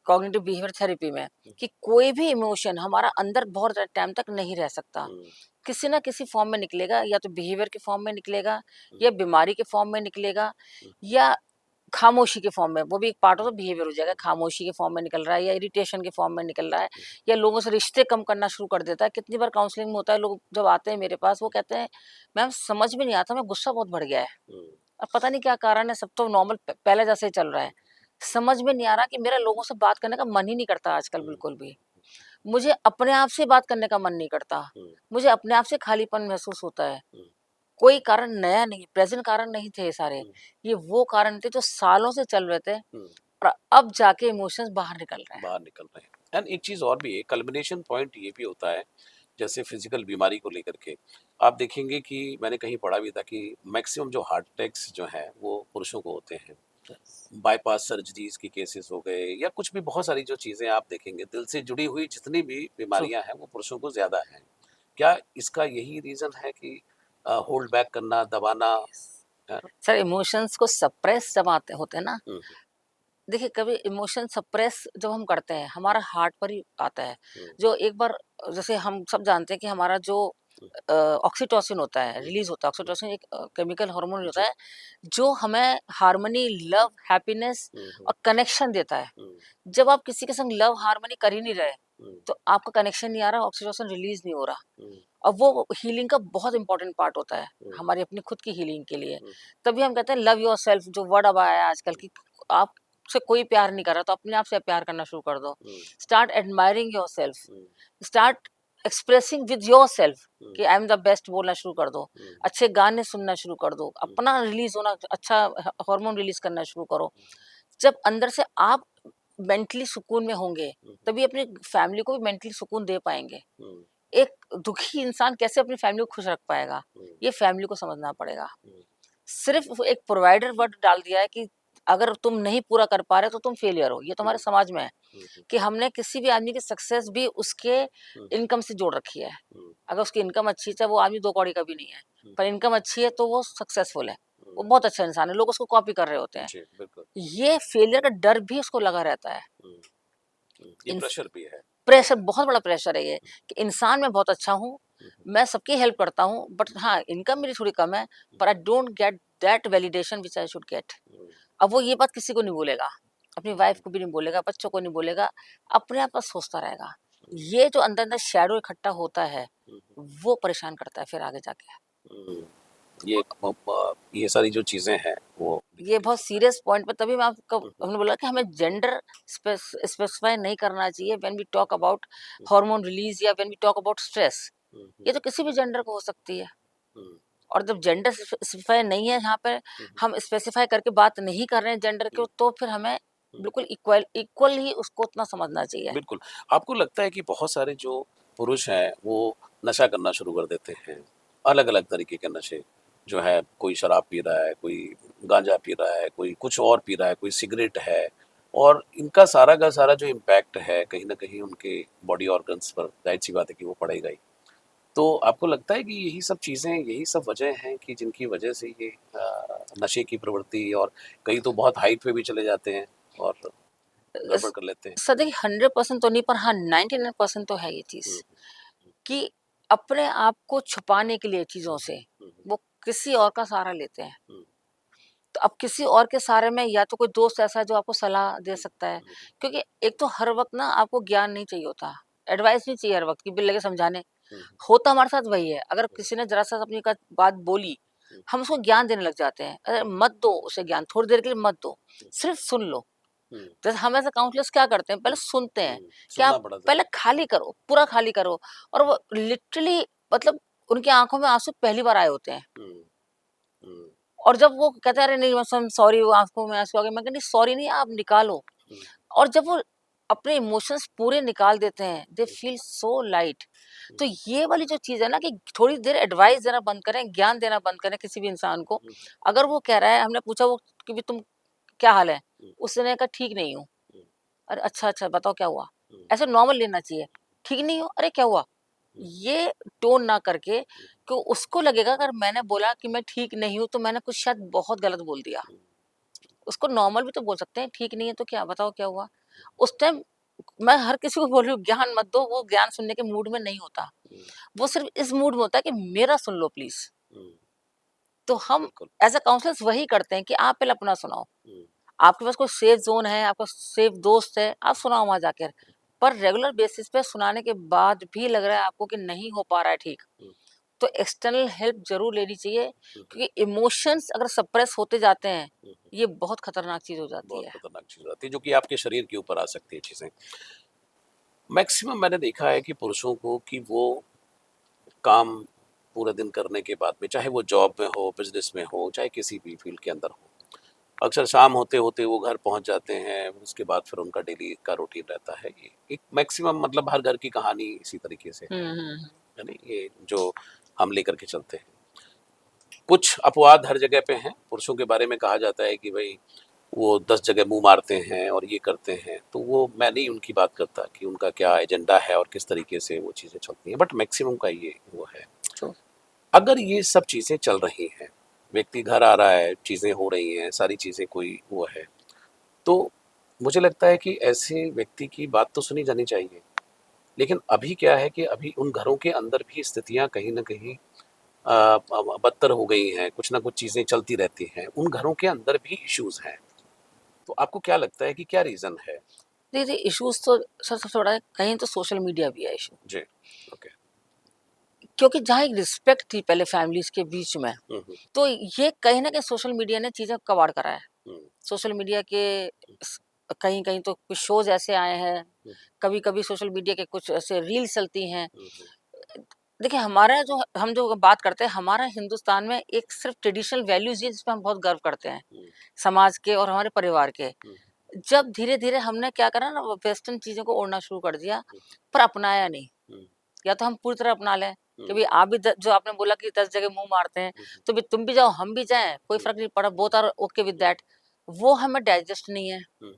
कॉग्निटिव बिहेवियर थेरेपी में,
हुँ,
कि कोई भी इमोशन हमारा अंदर बहुत टाइम तक नहीं रह सकता।
हुँ,
किसी ना किसी फॉर्म में निकलेगा, या तो बिहेवियर के फॉर्म में निकलेगा,
हुँ,
या बीमारी के फॉर्म में निकलेगा,
हुँ,
या खामोशी के फॉर्म में, वो भी एक पार्ट ऑफ द बिहेवियर हो जाएगा।
हुँ,
खामोशी के फॉर्म में निकल रहा है, या इरिटेशन के फॉर्म में निकल रहा है,
हुँ,
या लोगों से रिश्ते कम करना शुरू कर देता है। कितनी बार काउंसलिंग में होता है, लोग जब आते हैं मेरे पास वो कहते हैं, मैम समझ में नहीं आता, मैं गुस्सा बहुत बढ़ गया है,
हुँ,
और पता नहीं क्या कारण है, सब तो नॉर्मल पहले जैसे ही चल रहा है। समझ में नहीं आ रहा कि मेरा लोगों से बात करने का मन ही नहीं करता आजकल
हुँ,
बिल्कुल भी। मुझे अपने आप से बात करने का मन नहीं करता।
हुँ,
मुझे अपने आप से खालीपन महसूस होता है।
हुँ,
कोई कारण नया नहीं, प्रेज़ेंट कारण नहीं थे ये सारे।
हुँ,
ये वो कारण थे जो सालों से चल रहे थे,
हुँ,
और अब जाके इमोशंस बाहर निकल रहे हैं।
बाहर निकल रहे हैं। एंड एक चीज़ और भी है, कल्मिनेशन पॉइंट ये भी होता है, जैसे फिज़िकल बीमारी को लेकर के। आप देखेंगे कि मैंने कहीं पढ़ा भी था कि मैक्सिमम जो हार्ट अटैक्स जो हैं, वो पुरुषों को होते हैं। बायपास सर्जरीज़ के केसेस हो गए या कुछ भी बहुत सारी जो चीज़ें आप देखेंगे, दिल से जुड़ी हुई जितनी भी
ट्रू।
बीमारियाँ हैं, वो पुरुषों को ज़्यादा हैं। क्या इसका यही रीज़न है कि होल्ड बैक करना, दबाना है?
सर, इमोशंस को सप्रेस जब आते होते हैं ना,
हुँ,
देखिए कभी इमोशन सप्रेस जब हम करते हैं,
हुँ,
हमारा हार्ट पर ही आता है।
हुँ,
जो एक बार, जैसे हम सब जानते हैं कि हमारा जो
हुँ,
ऑक्सीटोसिन होता है,
हुँ,
रिलीज़ होता है।
हुँ,
ऑक्सीटोसिन एक केमिकल हार्मोन होता
जी।
है, जो हमें हार्मनी, लव, हैप्पीनेस
हुँ, हुँ,
और कनेक्शन देता है।
हुँ,
जब आप किसी के संग लव हार्मनी कर ही नहीं रहे,
हुँ,
तो आपका कनेक्शन नहीं आ रहा, ऑक्सीटोसिन रिलीज़ नहीं हो रहा।
हुँ,
और वो हीलिंग का बहुत इंपॉर्टेंट पार्ट होता है,
हुँ,
हमारी अपनी खुद की हीलिंग के लिए।
हुँ,
तभी हम कहते हैं लव योरसेल्फ, जो वर्ड अब आया है आजकल, कि आपसे कोई प्यार नहीं कर रहा, तो अपने आप से प्यार करना शुरू कर दो।
Hmm,
start admiring yourself,
hmm,
start expressing with yourself,
hmm,
कि आई एम द बेस्ट बोलना शुरू कर दो।
हुँ,
अच्छे गाने सुनना शुरू कर दो,
हुँ,
अपना रिलीज़ होना अच्छा हार्मोन रिलीज़ करना शुरू करो। जब अंदर से आप मेंटली सुकून में होंगे,
हुँ,
तभी अपनी फैमिली को भी मेंटली सुकून दे पाएँगे।
हुँ,
एक दुखी इंसान कैसे अपनी फैमिली को खुश रख पाएगा?
हुँ,
ये फैमिली को समझना पड़ेगा।
हुँ,
सिर्फ़ एक प्रोवाइडर वर्ड डाल दिया है कि अगर तुम नहीं पूरा कर पा रहे तो तुम फेलियर हो। ये तो हमारे
हुँ,
समाज में है,
हुँ, हुँ,
कि हमने किसी भी आदमी की सक्सेस भी उसके
हुँ,
इनकम से जोड़ रखी है।
हुँ,
अगर उसकी इनकम अच्छी है, चाहे वो आदमी 2 कौड़ी का भी नहीं है,
हुँ,
पर इनकम अच्छी है तो वो सक्सेसफुल है।
हुँ,
वो बहुत अच्छा इंसान है, लोग उसको कॉपी कर रहे होते हैं।
जी, बिल्कुल।
ये फेलियर का डर भी उसको लगा रहता है।
हुँ, हुँ, ये
इंस
प्रेशर भी है।
प्रेशर, बहुत बड़ा प्रेशर है ये, कि इंसान मैं बहुत अच्छा हूँ,
हुँ, हुँ,
मैं सबकी हेल्प करता हूँ, बट हाँ, इनकम मेरी थोड़ी कम है,
हुँ,
पर I don't get that validation which I should get.
Hmm,
अब वो ये बात किसी को नहीं बोलेगा, अपनी वाइफ
हुँ,
को भी नहीं बोलेगा, बच्चों को नहीं बोलेगा, अपने आप बस सोचता रहेगा।
हुँ,
ये जो अंदर-अंदर शैडो इकट्ठा होता है,
हुँ,
वो परेशान करता है फिर आगे जाके।
हुँ, ये ये सारी जो चीज़ें हैं, वो
ये
दिखती
बहुत सीरियस पॉइंट पे, तभी मैं आपको
हुँ, हुँ,
हमने बोला कि हमें जेंडर स्पेसिफाई नहीं करना चाहिए when we talk about
hmm,
hormone release, या when we talk about stress.
हुँ, हुँ,
ये तो किसी भी जेंडर को हो सकती है।
हुँ,
और जब जेंडर स्पेसिफाई नहीं है यहाँ पे,
हुँ, हुँ,
हम स्पेसिफाई करके बात नहीं कर रहे हैं जेंडर
हुँ,
को, तो फिर हमें
हुँ।
बिल्कुल इक्वल इक्वल ही उसको उतना समझना चाहिए।
बिल्कुल। आपको लगता है कि बहुत सारे जो पुरुष हैं, वो नशा करना शुरू कर देते हैं, अलग-अलग तरीके के नशे, जो है कोई शराब पी रहा है, कोई गांजा पी रहा है, कोई कुछ और पी रहा है, कोई सिगरेट है और इनका सारा का सारा जो इम्पैक्ट है, कहीं न कहीं उनके बॉडी ऑर्गन्स पर ज़ाहिर-सी बात है कि वो पड़ेगा ही। तो आपको लगता है कि यही सब चीज़ें, यही सब वजह हैं कि जिनकी वजह से ये नशे की प्रवृत्ति और कई तो बहुत हाइट पे भी चले जाते हैं और गड़बड़ कर लेते हैं?
सर देखिए, 100% तो नहीं, पर हाँ 99% तो है ये चीज़,
हुँ,
कि अपने आप को छुपाने के लिए चीज़ों से
हुँ,
वो किसी और का सहारा लेते हैं।
हुँ,
तो अब किसी और के सहारे में, या तो कोई दोस्त ऐसा है जो आपको सलाह दे
हुँ,
सकता है,
हुँ,
क्योंकि एक तो हर वक़्त ना आपको ज्ञान नहीं चाहिए होता, एडवाइस नहीं चाहिए हर वक़्त कि बिल लगे समझाने।
हुँ,
होता हमारे साथ वही है, अगर
हुँ,
किसी ने ज़रा-सा अपनी बात बोली,
हुँ,
हम उसको ज्ञान देने लग जाते हैं। अरे
हुँ,
मत दो उसे ज्ञान, थोड़ी देर के लिए मत दो,
हुँ,
सिर्फ़ सुन लो।
हुँ,
जैसे हम एज़ अ काउंसलर्स क्या करते हैं, पहले
हुँ,
सुनते हैं,
हुँ,
कि आप
सुनना बड़ा
पहले
ज़रूरी
खाली करो, पूरा खाली करो, और वो लिटरली, मतलब उनकी आँखों में आँसू पहली बार आए होते हैं।
है। हुँ, हुँ,
और जब वो कहते हैं, "अरे नहीं बस, आई एम सॉरी, वो आँखों में आँसू आ गए।" मैं कहा, "नहीं सॉरी नहीं, आप निकालो।"
हुँ,
और जब वो अपने इमोशंस पूरे निकाल देते हैं, दे
हुँ,
फील सो लाइट।
हुँ,
तो ये वाली जो चीज़ है ना, कि थोड़ी देर एडवाइस देना बंद करें, ज्ञान देना बंद करें किसी भी इंसान को।
हुँ,
अगर वो कह रहा है, हमने पूछा वो कि भी तुम क्या हाल है?
हुँ,
उसने कहा ठीक नहीं हूँ।
हुँ,
अरे अच्छा, अच्छा बताओ क्या हुआ?
हुँ,
ऐसे नॉर्मल लेना चाहिए। ठीक नहीं हो? अरे क्या हुआ?
हुँ,
ये टोन ना करके
हुँ,
कि उसको लगेगा अगर मैंने बोला कि मैं ठीक नहीं हूँ तो मैंने कुछ शायद बहुत गलत बोल दिया।
हुँ,
उसको नॉर्मल भी तो बोल सकते हैं, ठीक नहीं है तो क्या बताओ क्या हुआ? उस टाइम मैं हर किसी को बोल रही हूँ ज्ञान मत दो, वो ज्ञान सुनने के मूड में नहीं होता।
हुँ,
वो सिर्फ़ इस मूड में होता है कि मेरा सुन लो प्लीज़।
हुँ,
तो हम
बिल्कुल।
एज़ अ काउंसलर्स वही करते हैं कि आप पहले अपना सुनाओ।
हुँ,
आपके पास कोई सेफ ज़ोन है, आपका सेफ दोस्त है, आप सुनाओ वहाँ जाकर। पर रेगुलर बेसिस पे सुनाने के बाद भी लग रहा है आपको कि नहीं हो पा रहा है ठीक,
हुँ,
तो एक्सटर्नल हेल्प ज़रूर लेनी चाहिए
हुँ,
क्योंकि इमोशंस अगर सप्रेस होते जाते हैं,
हुँ, हुँ।
ये बहुत खतरनाक चीज़ हो जाती
बहुत
है।
खतरनाक चीज़ हो जाती है, जो कि आपके शरीर के ऊपर आ सकती है चीज़ें। मैक्सिमम मैंने देखा है कि पुरुषों को कि वो काम पूरे दिन करने के बाद में, चाहे वो जॉब में हो, बिज़नेस में हो, चाहे किसी भी फ़ील्ड के अंदर हो, अक्सर शाम होते-होते वो घर पहुँच जाते हैं, उसके बाद फिर उनका डेली का रूटीन रहता है। ये एक मैक्सिमम मतलब हर घर की कहानी इसी तरीके से
हुँ, हुँ, हुँ।
है नहीं? ये जो हम लेकर के चलते हैं। कुछ अपवाद हर जगह पे हैं, पुरुषों के बारे में कहा जाता है कि भई वो 10 जगह मुँह मारते हैं और ये करते हैं, तो वो मैं नहीं उनकी बात करता कि उनका क्या एजेंडा है और किस तरीके से वो चीज़ें चलती हैं, बट मैक्सिमम का ये वो है।
ट्रू।
अगर ये सब चीज़ें चल रही हैं, व्यक्ति घर आ रहा है, चीज़ें हो रही हैं, सारी चीज़ें कोई वो है, तो मुझे लगता है कि ऐसे व्यक्ति की बात तो सुनी जानी चाहिए। लेकिन अभी क्या है कि अभी उन घरों के अंदर भी स्थितियाँ कहीं न कहीं बदतर हो गई हैं, कुछ न कुछ चीज़ें चलती रहती हैं, उन घरों के अंदर भी इश्यूज़ हैं। तो आपको क्या लगता है कि क्या रीज़न है?
देखिए इश्यूज़ तो सर सबसे बड़ा है, कहीं तो सोशल मीडिया भी है इश्यू।
जी, ओके।
क्योंकि जहाँ एक रिस्पेक्ट थी पहले फैमिलीज़ के बीच में,
हुँ, हुँ,
तो ये कहीं न कहीं सोशल मीडिया ने चीज़ें कबाड़ करा है।
हुँ,
सोशल मीडिया के स कहीं-कहीं तो कुछ शोज़ ऐसे आए हैं,
हुँ,
कभी-कभी सोशल मीडिया के कुछ ऐसे रील्स चलती हैं।
हुँ, हुँ,
देखिए हमारा जो हम जो बात करते हैं, हमारा हिंदुस्तान में एक सिर्फ़ ट्रेडिशनल वैल्यूज़ ही है जिस पे हम बहुत गर्व करते हैं,
हुँ,
समाज के और हमारे परिवार के।
हुँ,
जब धीरे-धीरे हमने क्या करा ना वो वेस्टर्न चीज़ों को ओढ़ना शुरू कर दिया,
हुँ,
पर अपनाया नहीं।
हुँ,
या तो हम पूरी तरह अपना लें कि
हुँ,
भई आप भी द जो आपने बोला कि 10 जगह मुँह मारते हैं,
हुँ, हुँ,
तो भई तुम भी जाओ, हम भी जाएँ, कोई
हुँ,
फ़र्क नहीं पड़ा, both are okay with
hmm,
that. वो हमें डाइजेस्ट नहीं है।
हुँ,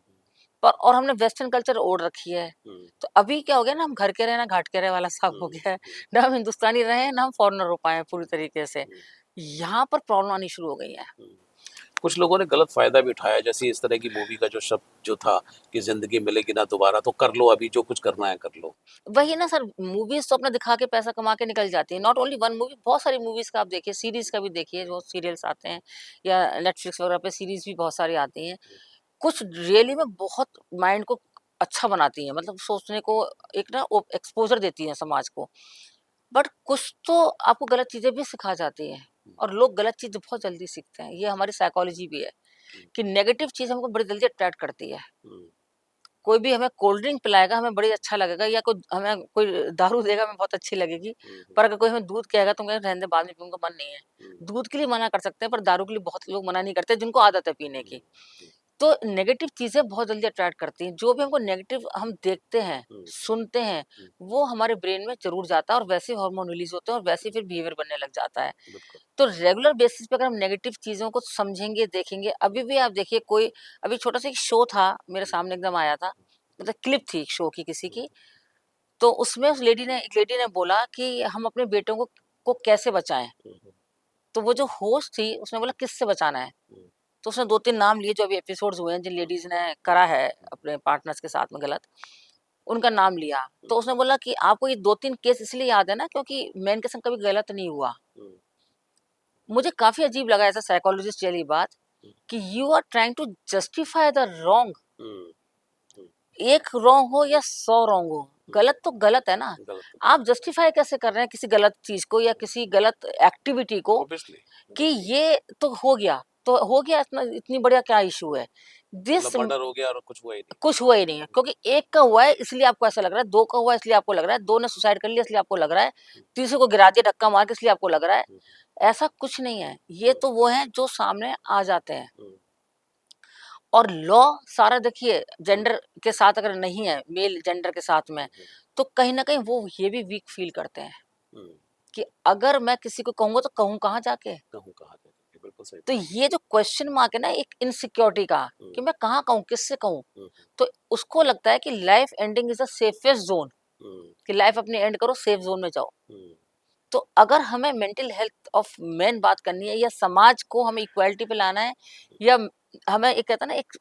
पर और हमने वेस्टर्न कल्चर ओढ़ रखी है।
हुँ,
तो अभी क्या हो गया ना हम घर के रहे ना घाट के रहे वाला हिसाब हो
हुँ,
गया है।
हुँ,
ना हम हिंदुस्तानी रहे हैं, ना हम फॉरेनर हो पाए हैं पूरी तरीके से।
हुँ,
यहाँ पर प्रॉब्लम आनी शुरू हो गई है।
हुँ। कुछ लोगों ने गलत फ़ायदा भी उठाया, जैसे इस तरह की मूवी का जो शब्द जो था कि ज़िंदगी मिलेगी ना दोबारा, तो कर लो अभी जो कुछ करना है कर लो।
वही ना सर मूवीज़ तो अपना दिखा के पैसा कमा के निकल जाती है। नॉट ओनली वन मूवी बहुत सारी मूवीज़ का आप देखिए, सीरीज़ का भी देखिए जो सीरियल्स आते हैं या नेटफ्लिक्स वगैरह पे सीरीज़ भी बहुत सारी आती हैं। कुछ रियली में बहुत माइंड को अच्छा बनाती हैं, मतलब सोचने को एक ना ओ एक्सपोज़र देती हैं समाज को। बट कुछ तो आपको गलत चीज़ें भी सिखा जाती हैं
हुँ,
और लोग गलत चीज़ बहुत जल्दी सीखते हैं। ये हमारी साइकोलॉजी भी है
हुँ,
कि नेगेटिव चीज़ हमको बड़ी जल्दी अट्रैक्ट करती है।
हुँ,
कोई भी हमें कोल्ड ड्रिंक पिलाएगा, हमें बड़ी अच्छा लगेगा या कोई हमें कोई दारू देगा, हमें बहुत अच्छी लगेगी।
हुँ, हुँ,
पर अगर कोई हमें दूध कहेगा तो हम कहेंगे रहने दे बाद में पीऊँगा, मन नहीं है।
हुँ,
दूध के लिए मना कर सकते हैं पर दारू के लिए बहुत लोग मना नहीं करते जिनको आदत है पीने
हुँ,
की। तो नेगेटिव चीज़ें बहुत जल्दी अट्रैक्ट करती हैं। जो भी हमको नेगेटिव हम देखते हैं,
हुँ,
सुनते हैं,
हुँ,
वो हमारे ब्रेन में ज़रूर जाता है और वैसे ही हार्मोन रिलीज़ होते हैं और वैसे ही फिर बिहेवियर बनने लग जाता है।
बिल्कुल।
तो रेगुलर बेसिस पे अगर हम नेगेटिव चीज़ों को समझेंगे, देखेंगे, अभी भी आप देखिए कोई अभी छोटा-सा एक शो था, मेरे
हुँ,
सामने एकदम आया था, मतलब क्लिप थी एक शो की किसी
हुँ,
की, तो उसमें उस लेडी ने एक लेडी ने बोला कि हम अपने बेटों को कैसे बचाएँ?
हुँ, हुँ,
तो वो जो होस्ट थी, उसने बोला किससे बचाना है?
हुँ,
तो उसने 2-3 नाम लिए जो अभी एपिसोड्स हुए हैं, जिन
हुँ,
लेडीज़ ने
हुँ,
करा है अपने पार्टनर्स के साथ में गलत, उनका नाम लिया।
हुँ,
तो उसने बोला कि आपको ये 2-3 केस इसलिए याद है ना क्योंकि मैं इनके संग कभी गलत नहीं हुआ।
हुँ,
मुझे काफ़ी अजीब लगा एज़ अ साइकोलॉजिस्ट वाली बात
हुँ,
कि you are trying to justify the wrong.
हुँ, हुँ,
एक रॉन्ग हो या 100 रॉन्ग हो,
हुँ,
गलत तो गलत है ना।
गलत तो
आप
गलत
जस्टिफाई कैसे कर रहे हैं किसी गलत चीज़ को या
है।
किसी गलत एक्टिविटी को
ऑब्वियसली,
कि
ऑब्वियसली
ये तो हो गया, तो हो गया इतना इतनी बढ़िया क्या इश्यू है? दिस
मतलब मर्डर हो गया और कुछ हुआ ही नहीं।
कुछ हुआ ही नहीं है क्योंकि एक का हुआ है इसलिए आपको ऐसा लग रहा है, 2 का हुआ है इसलिए आपको लग रहा है, 2 ने सुसाइड कर लिया इसलिए आपको लग रहा है,
हुँ,
तीसरे को गिरा दिया धक्का मार के इसलिए आपको लग रहा है।
हुँ,
ऐसा कुछ नहीं है। ये
हुँ,
तो वो हैं जो सामने आ जाते हैं
हुँ,
और लॉ सारा देखिए
हुँ,
जेंडर के साथ अगर नहीं है, मेल जेंडर के साथ में,
हुँ, हुँ,
तो कहीं न कहीं वो ये भी वीक फ़ील करते हैं
हुँ,
कि अगर मैं किसी को कहूँगा तो कहूँ कहाँ जाके?
कहूँ कहाँ जाके, बिल्कुल बिल्कुल सही
तो
बात।
ये जो क्वेश्चन मार्क है ना एक इनसिक्योरिटी का कि
हुँ,
मैं कहाँ कहूँ, किससे कहूँ?
हुँ,
तो उसको लगता है कि life ending is the safest zone,
हुँ,
कि लाइफ अपनी एंड करो, सेफ ज़ोन में जाओ।
हुँ,
तो अगर हमें मेंटल हेल्थ ऑफ मेन बात करनी है या समाज को हमें इक्वालिटी पे लाना है या हमें एक कहता है ना एक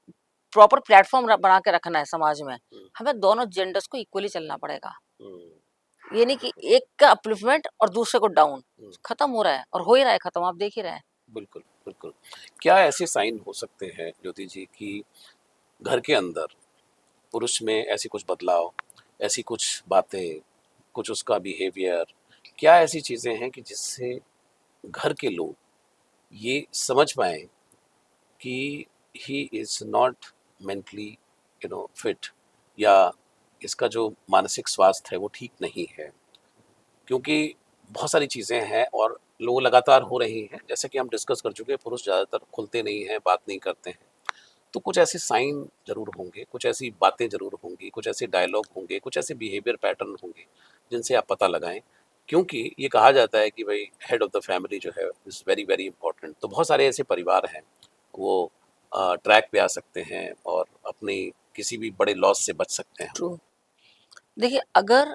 प्रॉपर प्लेटफॉर्म बना के रखना है समाज में,
हुँ,
हमें दोनों जेंडर्स को इक्वली चलना पड़ेगा।
हुँ,
ये नहीं कि
बिल्कुल,
एक का अपलिफ्टमेंट और दूसरे को डाउन।
हुँ,
खत्म हो रहा है और हो ही रहा है खत्म, आप देख ही रहे हैं।
बिल्कुल, बिल्कुल। क्या ऐसे साइन हो सकते हैं ज्योति जी कि घर के अंदर पुरुष में ऐसी कुछ बदलाव, ऐसी कुछ बातें, कुछ उसका बिहेवियर, क्या ऐसी चीज़ें हैं कि जिससे घर के लोग ये समझ पाएँ कि he is not mentally fit, या इसका जो मानसिक स्वास्थ्य है वो ठीक नहीं है? क्योंकि बहुत सारी चीज़ें हैं और लोग लगातार हो रही हैं, जैसे कि हम डिस्कस कर चुके हैं, पुरुष ज़्यादातर खुलते नहीं हैं, बात नहीं करते हैं। तो कुछ ऐसे साइन ज़रूर होंगे, कुछ ऐसी बातें ज़रूर होंगी, कुछ ऐसे डायलॉग होंगे, कुछ ऐसे बिहेवियर पैटर्न होंगे, जिनसे आप पता लगाएँ। क्योंकि ये कहा जाता है कि भई हेड ऑफ़ द फैमिली जो है इज़ वेरी, वेरी इम्पोर्टेंट। तो बहुत सारे ऐसे परिवार हैं, वो ट्रैक पे आ सकते हैं और अपनी किसी भी बड़े लॉस से बच सकते हैं।
ट्रू। देखिए अगर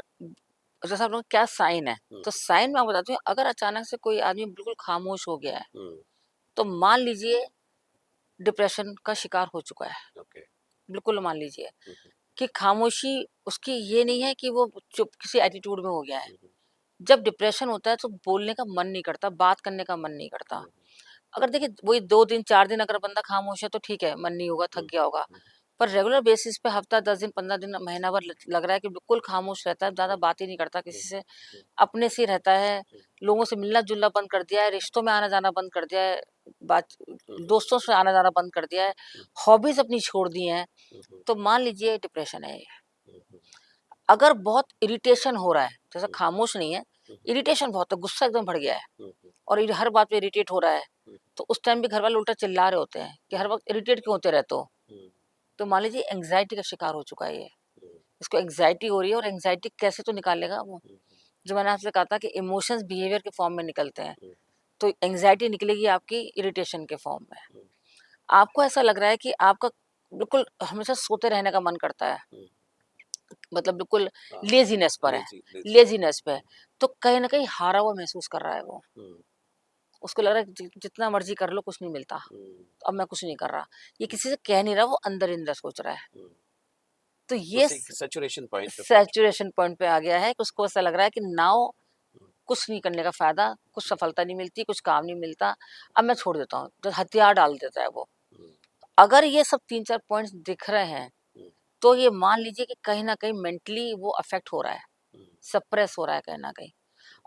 जैसा आप लोग क्या साइन है,
हुँ,
तो साइन मैं आपको बताती हूँ, अगर अचानक से कोई आदमी बिल्कुल खामोश हो गया है,
हुँ,
तो मान लीजिए डिप्रेशन का शिकार हो चुका है।
ओके।
बिल्कुल मान लीजिए
हुँ, हुँ,
कि खामोशी उसकी ये नहीं है कि वो चुप किसी एटीट्यूड में हो गया है।
हुँ, हुँ,
जब डिप्रेशन होता है तो बोलने का मन नहीं करता, बात करने का मन नहीं करता।
हुँ,
अगर देखिए वही 2 दिन 4 दिन अगर बंदा खामोश है तो ठीक है, मन नहीं होगा, थक
हुँ,
गया होगा।
हुँ,
पर रेगुलर बेसिस पे हफ्ता 10 दिन, 15 दिन, महीना भर लग रहा है कि बिल्कुल खामोश रहता है, ज़्यादा
हुँ,
बात ही नहीं करता
हुँ,
किसी से,
हुँ,
अपने से ही रहता है,
हुँ,
लोगों से मिलना-जुलना बंद कर दिया है, रिश्तों में आना-जाना बंद कर दिया है, बात
हुँ, हुँ,
दोस्तों से आना-जाना बंद कर दिया है,
हुँ,
हॉबीज़ अपनी छोड़ दी हैं,
हुँ, हुँ,
तो मान लीजिए डिप्रेशन है ये।
हुँ, हुँ,
अगर बहुत इरिटेशन हो रहा है, जैसे
हुँ,
खामोश नहीं है,
हुँ,
इरिटेशन बहुत है, गुस्सा एकदम बढ़ गया है
हुँ, हुँ,
और हर बात पे इरिटेट हो रहा है,
हुँ,
तो उस टाइम भी घर वाले उल्टा चिल्ला रहे होते हैं कि
हुँ,
हर वक़्त इरिटेट क्यों होते रहते हो?
हुँ,
तो मान लीजिए एंग्ज़ायटी का शिकार हो चुका है ये।
हुँ,
इसको एंग्ज़ायटी हो रही है और एंग्ज़ायटी कैसे तो निकालेगा वो?
हुँ,
जो मैंने आपसे कहा था कि इमोशंस बिहेवियर के फॉर्म में निकलते हैं,
हुँ,
तो एंग्ज़ायटी निकलेगी आपकी इरिटेशन के फॉर्म में।
हुँ,
आपको ऐसा लग रहा है कि आपका बिल्कुल हमेशा सोते रहने का मन करता है,
हुँ,
मतलब बिल्कुल
हाँ,
लेज़ीनेस पर है,
लेज़ी लेज़ी
लेज़ीनेस पे है, तो कहीं न कहीं हारा हुआ महसूस कर रहा है वो।
हुँ,
उसको लग रहा है जितना मर्ज़ी कर लो कुछ नहीं मिलता,
हुँ,
अब मैं कुछ नहीं कर रहा। ये
हुँ,
किसी से कह नहीं रहा, वो अंदर ही अंदर सोच रहा है।
हुँ,
तो
तो
ये
सैचुरेशन पॉइंट पे पहुँच चुका
सैचुरेशन पॉइंट पे आ गया है कि उसको ऐसा लग रहा है कि नाउ
है। हुँ,
कुछ नहीं करने का फ़ायदा, कुछ
हुँ,
सफलता नहीं मिलती, कुछ काम नहीं मिलता, अब मैं छोड़ देता हूँ। तो हथियार डाल देता है वो।
हुँ,
अगर ये सब 3-4 पॉइंट्स दिख रहे हैं,
हुँ,
तो ये मान लीजिए कि कहीं न कहीं मेंटली वो अफ़ेक्ट हो रहा है,
हुँ,
सप्रेस हो रहा है कहीं न कहीं।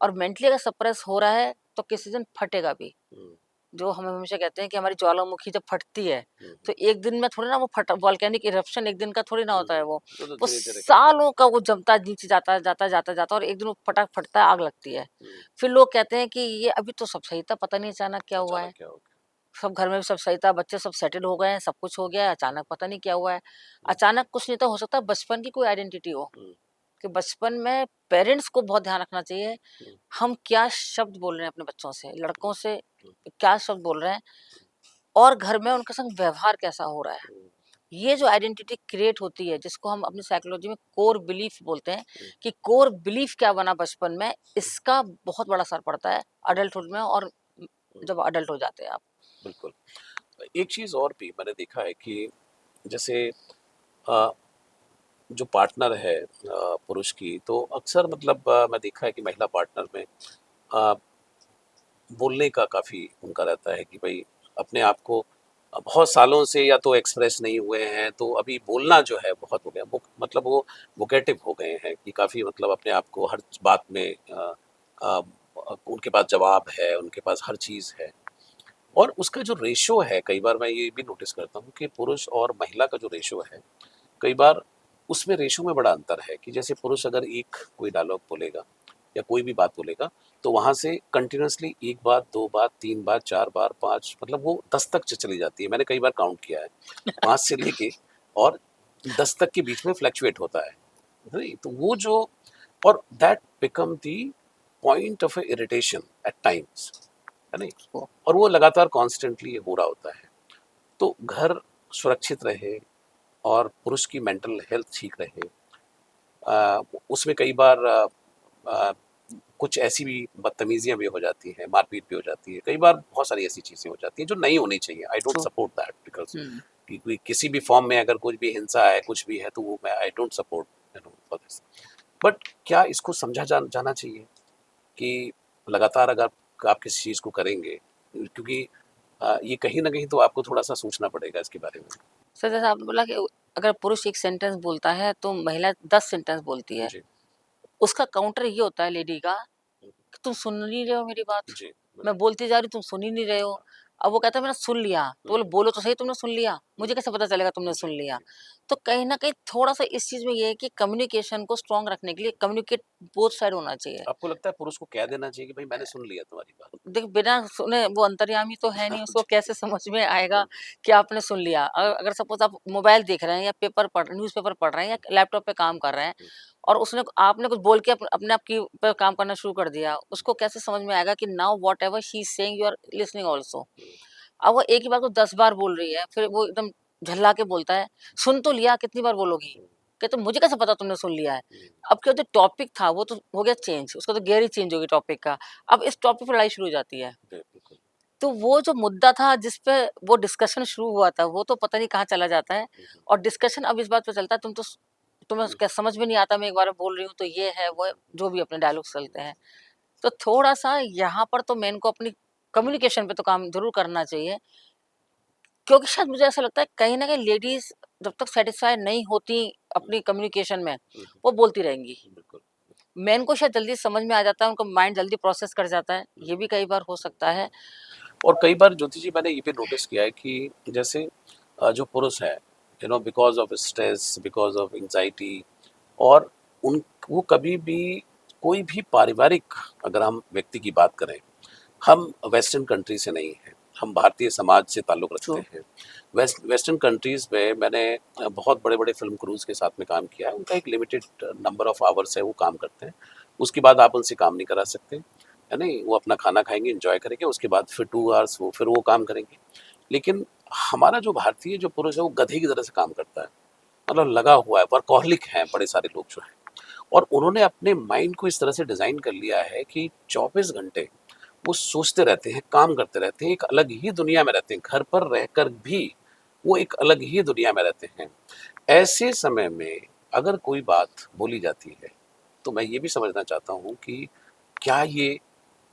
और मेंटली अगर सप्रेस हो रहा है, तो किसी दिन फटेगा भी।
हुँ,
जो हम हमेशा कहते हैं कि हमारी ज्वालामुखी जब फटती है,
हुँ,
तो
हुँ,
एक दिन में थोड़ी ना वो फट वोल्केनिक इरप्शन एक दिन का थोड़ी ना
हुँ,
होता है
हुँ,
वो।
तो
वो
धीरे-धीरे करके।
सालों का वो जमता नीचे जाता है, जाता है, जाता है, जाता है और एक दिन वो फटा फटता है, आग लगती है।
हुँ,
फिर लोग कहते हैं कि ये अभी तो सब सही था, पता नहीं अचानक क्या हुआ
अचानक
है।
क्या हो गया?
सब घर में भी सब सही था, बच्चे सब सेटल हो गए हैं, सब कुछ हो गया है, अचानक पता नहीं क्या हुआ है।
हुँ,
अचानक कुछ नहीं तो हो सकता है बचपन की कोई आइडेंटिटी हो,
हुँ,
कि बचपन में पेरेंट्स को बहुत ध्यान रखना चाहिए,
हुँ,
हम क्या शब्द बोल रहे हैं अपने बच्चों से,
हुँ,
लड़कों से
हुँ,
क्या शब्द बोल रहे हैं और घर में उनके संग व्यवहार कैसा हो रहा है।
हुँ,
ये जो आइडेंटिटी क्रिएट होती है, जिसको हम अपनी साइकोलॉजी में कोर बिलीफ बोलते हैं,
हुँ,
कि कोर बिलीफ क्या बना बचपन में, इसका बहुत बड़ा असर पड़ता है
हुँ,
अडल्टहुड में और
हुँ,
जब अडल्ट हो जाते हैं आप।
बिल्कुल। एक चीज़ और भी मैंने देखा है कि जैसे अ, जो पार्टनर है पुरुष की, तो अक्सर मतलब मैं देखा है कि महिला पार्टनर में अ, बोलने का काफ़ी उनका रहता है कि भई अपने आप को बहुत सालों से या तो एक्सप्रेस नहीं हुए हैं, तो अभी बोलना जो है बहुत हो गया। मतलब वो वोकेटिव हो गए हैं कि काफ़ी मतलब अपने आप को हर बात में अ, उनके पास जवाब है, उनके पास हर चीज़ है। और उसका जो रेशो है, कई बार मैं ये भी नोटिस करता हूँ कि पुरुष और महिला का जो रेशो है, कई बार उसमें रेशो में बड़ा अंतर है कि जैसे पुरुष अगर एक कोई डायलॉग बोलेगा या कोई भी बात बोलेगा, तो वहाँ से कंटिन्यूअसली 1 बात, 2 बात, 3 बात, 4 बार, 5, मतलब वो 10 तक चली जाती है। मैंने कई बार काउंट किया है। 5 से लेके और 10 तक के बीच में फ्लक्चुएट होता है। नहीं? तो वो जो, और that become the point of irritation at times. है नहीं?
वो
और वो लगातार कॉन्स्टेंटली हो रहा होता है। तो घर सुरक्षित रहे और पुरुष की मेंटल हेल्थ ठीक रहे, उसमें कई बार अ, कुछ ऐसी भी बदतमीजियाँ भी हो जाती हैं, मारपीट भी हो जाती है, कई बार बहुत सारी ऐसी चीज़ें हो जाती हैं जो नहीं होनी चाहिए। I don't
true.
Support that because
हुँ।
कि कोई किसी भी फॉर्म में अगर कुछ भी हिंसा है, कुछ भी है, तो वो मैं I don't support for this. But क्या इसको समझा जाना चाहिए कि लगातार अगर आप किसी चीज़ को करेंगे, क्योंकि ये कहीं न कहीं तो आपको थोड़ा-सा सोचना पड़ेगा इसके बारे में।
सर जैसा आपने बोला कि अगर पुरुष एक सेंटेंस बोलता है तो महिला 10 सेंटेंस बोलती है।
जी,
उसका काउंटर ये होता है लेडी का कि तुम सुन नहीं रहे हो मेरी बात।
जी,
मैं
बिल्कुल।
बोलती जा रही हूँ, तुम सुन ही नहीं रहे हो।
हाँ,
अब वो कहता है मैंने सुन लिया, तो
हुँ,
बोले बोलो तो सही तुमने सुन लिया।
हुँ,
मुझे कैसे पता चलेगा तुमने
जी,
सुन लिया?
जी।
तो कहीं न कहीं थोड़ा-सा इस चीज़ में ये है कि कम्युनिकेशन को स्ट्रॉन्ग रखने के लिए कम्युनिकेट बोथ साइड होना चाहिए।
आपको लगता है पुरुष को कह देना चाहिए कि भाई मैंने सुन लिया तुम्हारी बात?
देखिए बिना सुने वो अंतर्यामी तो है नहीं, उसको
जी,
कैसे समझ में आएगा
बिल्कुल।
कि आपने सुन लिया।
हुँ,
अगर सपोज़ आप मोबाइल देख रहे हैं या न्यूज़पेपर पढ़ रहे हैं या
हुँ,
लैपटॉप पे काम कर रहे हैं
हुँ,
और उसने आपने कुछ बोल के अपने आप की पे काम करना शुरू कर दिया, उसको कैसे समझ में आएगा कि now whatever she is saying you are listening also.
हुँ,
अब वो एक ही बात को 10 बार बोल रही है, फिर वो एकदम झल्ला के बोलता है, "सुन तो लिया, कितनी बार बोलोगी?"
हुँ,
कहते मुझे कैसे पता तुमने सुन लिया है?
हुँ,
अब क्या जो टॉपिक था वो तो हो गया चेंज, उसका तो गियर ही चेंज हो गया टॉपिक का। अब इस टॉपिक पे लड़ाई शुरू हो जाती है।
जी, बिल्कुल।
तो वो जो मुद्दा था जिस पे वो डिस्कशन शुरू हुआ था, वो तो पता नहीं कहाँ चला जाता है
हुँ, हुँ,
और डिस्कशन अब इस बात पे चलता है तुम्हें
हुँ,
क्या समझ में नहीं आता मैं एक बार बोल रही हूँ तो ये है, वो है, जो भी अपने डायलॉग्स चलते हैं। तो थोड़ा-सा यहाँ पर तो मेन को अपनी कम्युनिकेशन पे तो काम ज़रूर करना चाहिए, क्योंकि शायद मुझे ऐसा लगता है कहीं न कहीं लेडीज़ जब तक सैटिस्फाई नहीं होती
हुँ,
अपनी कम्युनिकेशन में,
हुँ,
वो बोलती रहेंगी।
हुँ, बिल्कुल।
मेन को शायद जल्दी समझ में आ जाता है, उनका माइंड जल्दी प्रोसेस कर जाता है,
हुँ,
ये भी कई बार हो
हुँ,
सकता है।
और कई बार ज्योति जी मैंने ये भी नोटिस किया है कि जैसे जो पुरुष है, because of stress, because of anxiety, और उन वो कभी भी कोई भी पारिवारिक, अगर हम व्यक्ति की बात करें, हम वेस्टर्न कंट्री से नहीं हैं, हम भारतीय समाज से ताल्लुक़
ट्रू,
रखते हैं। वेस्टर्न कंट्रीज़ में मैंने बहुत बड़े-बड़े फ़िल्म क्रूज़ के साथ में काम किया है, उनका एक लिमिटेड नंबर ऑफ आवर्स है, वो काम करते हैं। उसके बाद आप उनसे काम नहीं करा सकते, है नहीं? वो अपना खाना खाएँगे, एन्जॉय करेंगे, उसके बाद फिर 2 आवर्स वो काम करेंगे। लेकिन हमारा जो भारतीय जो पुरुष है, वो गधे की तरह से काम करता है, मतलब लगा हुआ है, वर्कहॉलिक हैं बड़े सारे लोग जो हैं। और उन्होंने अपने माइंड को इस तरह से डिज़ाइन कर लिया है कि 24 घंटे वो सोचते रहते हैं, काम करते रहते हैं, एक अलग ही दुनिया में रहते हैं। घर पर रहकर भी वो एक अलग ही दुनिया में रहते हैं। ऐसे समय में अगर कोई बात बोली जाती है, तो मैं ये भी समझना चाहता हूँ कि क्या ये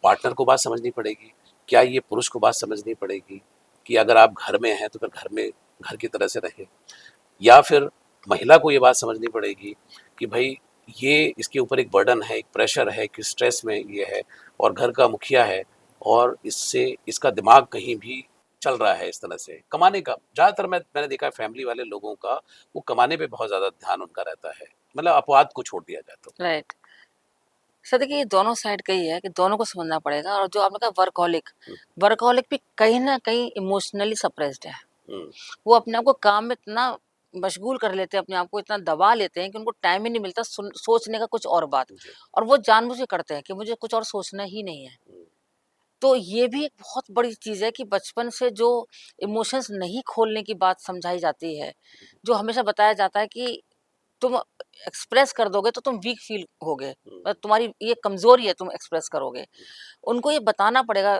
पार्टनर को बात समझनी पड़ेगी? क्या ये पुरुष को बात समझनी पड़ेगी कि अगर आप घर में हैं, तो फिर घर में घर की तरह से रहें? या फिर महिला को ये बात समझनी पड़ेगी कि भाई ये इसके ऊपर एक बर्डन है, एक प्रेशर है, कि स्ट्रेस में ये है और घर का मुखिया है, और इससे इसका दिमाग कहीं भी चल रहा है इस तरह से कमाने का। ज़्यादातर मैंने देखा है फैमिली वाले लोगों का, वो कमाने पे बहुत ज़्यादा ध्यान उनका रहता है, मतलब अपवाद को छोड़ दिया जाए तो।
राइट। सर देखिए ये दोनों साइड का ही है कि दोनों को समझना पड़ेगा और जो आपने कहा वर्कहॉलिक,
हुँ,
वर्कहॉलिक भी कहीं न कहीं इमोशनली सप्रेस्ड है।
हुँ,
वो अपने आप को काम में इतना मशगूल कर लेते हैं, अपने आप को इतना दबा लेते हैं कि उनको टाइम ही नहीं मिलता सोचने का कुछ और बात।
जी,
और वो जानबूझ के करते हैं कि मुझे कुछ और सोचना ही नहीं है।
हुँ,
तो ये भी एक बहुत बड़ी चीज़ है कि बचपन से जो इमोशंस नहीं खोलने की बात समझाई जाती है, जो हमेशा बताया जाता है कि तुम एक्सप्रेस कर दोगे तो तुम वीक फील होगे,
हुँ,
तुम्हारी ये कमज़ोरी है तुम एक्सप्रेस करोगे। उनको ये बताना पड़ेगा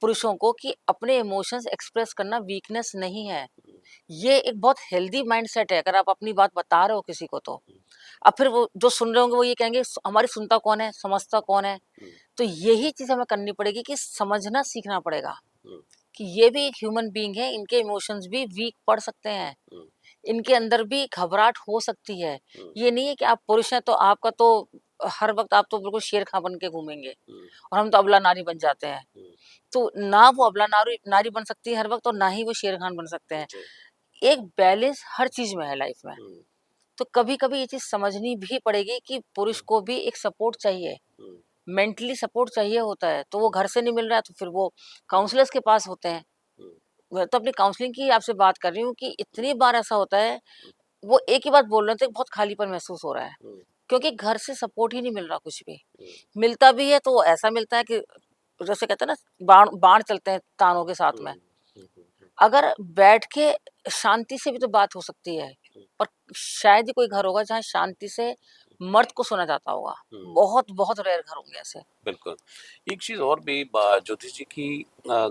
पुरुषों को कि अपने इमोशंस एक्सप्रेस करना वीकनेस नहीं है।
हुँ,
ये एक बहुत हेल्दी माइंडसेट है अगर आप अपनी बात बता रहे हो किसी को तो।
हुँ,
अब फिर वो जो सुन रहे होंगे वो ये कहेंगे हमारी सुनता कौन है, समझता कौन है?
हुँ,
तो यही चीज़ हमें करनी पड़ेगी कि समझना सीखना पड़ेगा
हुँ,
कि ये भी एक ह्यूमन बीइंग है, इनके इमोशंस भी वीक पड़ सकते हैं।
हुँ,
इनके अंदर भी घबराहट हो सकती है।
हुँ,
ये नहीं है कि आप पुरुष हैं तो आपका तो हर वक़्त आप तो बिल्कुल शेर खां बन के घूमेंगे
हुँ,
और हम तो अबला नारी बन जाते हैं।
हुँ,
तो ना वो अबला नारी नारी बन सकती है हर वक़्त और ना ही वो शेर खान बन सकते हैं।
जी,
एक बैलेंस हर चीज़ में है लाइफ़ में।
हुँ,
तो कभी-कभी ये चीज़ समझनी भी पड़ेगी कि पुरुष
हुँ,
को भी एक सपोर्ट चाहिए,
हुँ,
मेंटली सपोर्ट चाहिए होता है। तो वो
हुँ,
घर से नहीं मिल रहा है तो फिर वो
हुँ,
काउंसलर्स के पास होते हैं।
हुँ,
मैं तो अपनी काउंसलिंग की आपसे बात कर रही हूँ कि
हुँ,
इतनी बार ऐसा होता है,
हुँ,
वो एक ही बात बोल रहे थे, बहुत खालीपन महसूस हो रहा है।
हुँ,
क्योंकि घर से सपोर्ट ही नहीं मिल रहा कुछ भी।
हुँ,
मिलता भी है तो वो ऐसा मिलता है कि जैसे कहते हैं ना, बाण बाण चलते हैं तानों के साथ
हुँ,
में।
हुँ, हुँ, हुँ,
अगर बैठ के शांति से भी तो बात हो सकती है,
हुँ,
पर शायद ही कोई घर होगा जहाँ शांति से मर्द को सुना जाता होगा।
हुँ,
बहुत, बहुत रेयर घर होंगे ऐसे।
बिल्कुल। एक चीज़ और भी ज्योतिष जी की अ,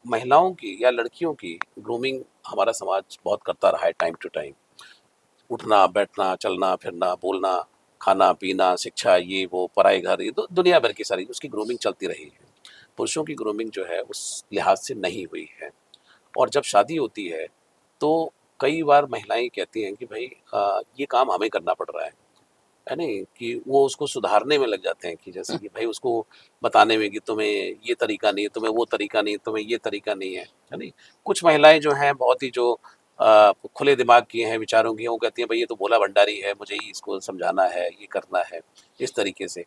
महिलाओं की या लड़कियों की ग्रूमिंग हमारा समाज बहुत करता रहा है टाइम टू टाइम। उठना, बैठना, चलना, फिरना, बोलना, खाना-पीना, शिक्षा, ये वो, पराए घर, ये तो दुनिया भर की सारी उसकी ग्रूमिंग चलती रही है। पुरुषों की ग्रूमिंग जो है उस लिहाज से नहीं हुई है। और जब शादी होती है तो कई बार महिलाएं कहती हैं कि भाई ये काम हमें करना पड़ रहा है नहीं, कि वो उसको सुधारने में लग जाते हैं कि जैसे कि भाई उसको बताने में कि तुम्हें ये तरीका नहीं, तुम्हें वो तरीका नहीं, तुम्हें ये तरीका नहीं है नहीं। कुछ महिलाएं जो हैं बहुत ही जो खुले दिमाग की हैं, विचारों की हैं, वो कहती हैं भाई ये तो भोला भंडारी है, मुझे ही इसको समझाना है, ये करना है, इस तरीके से।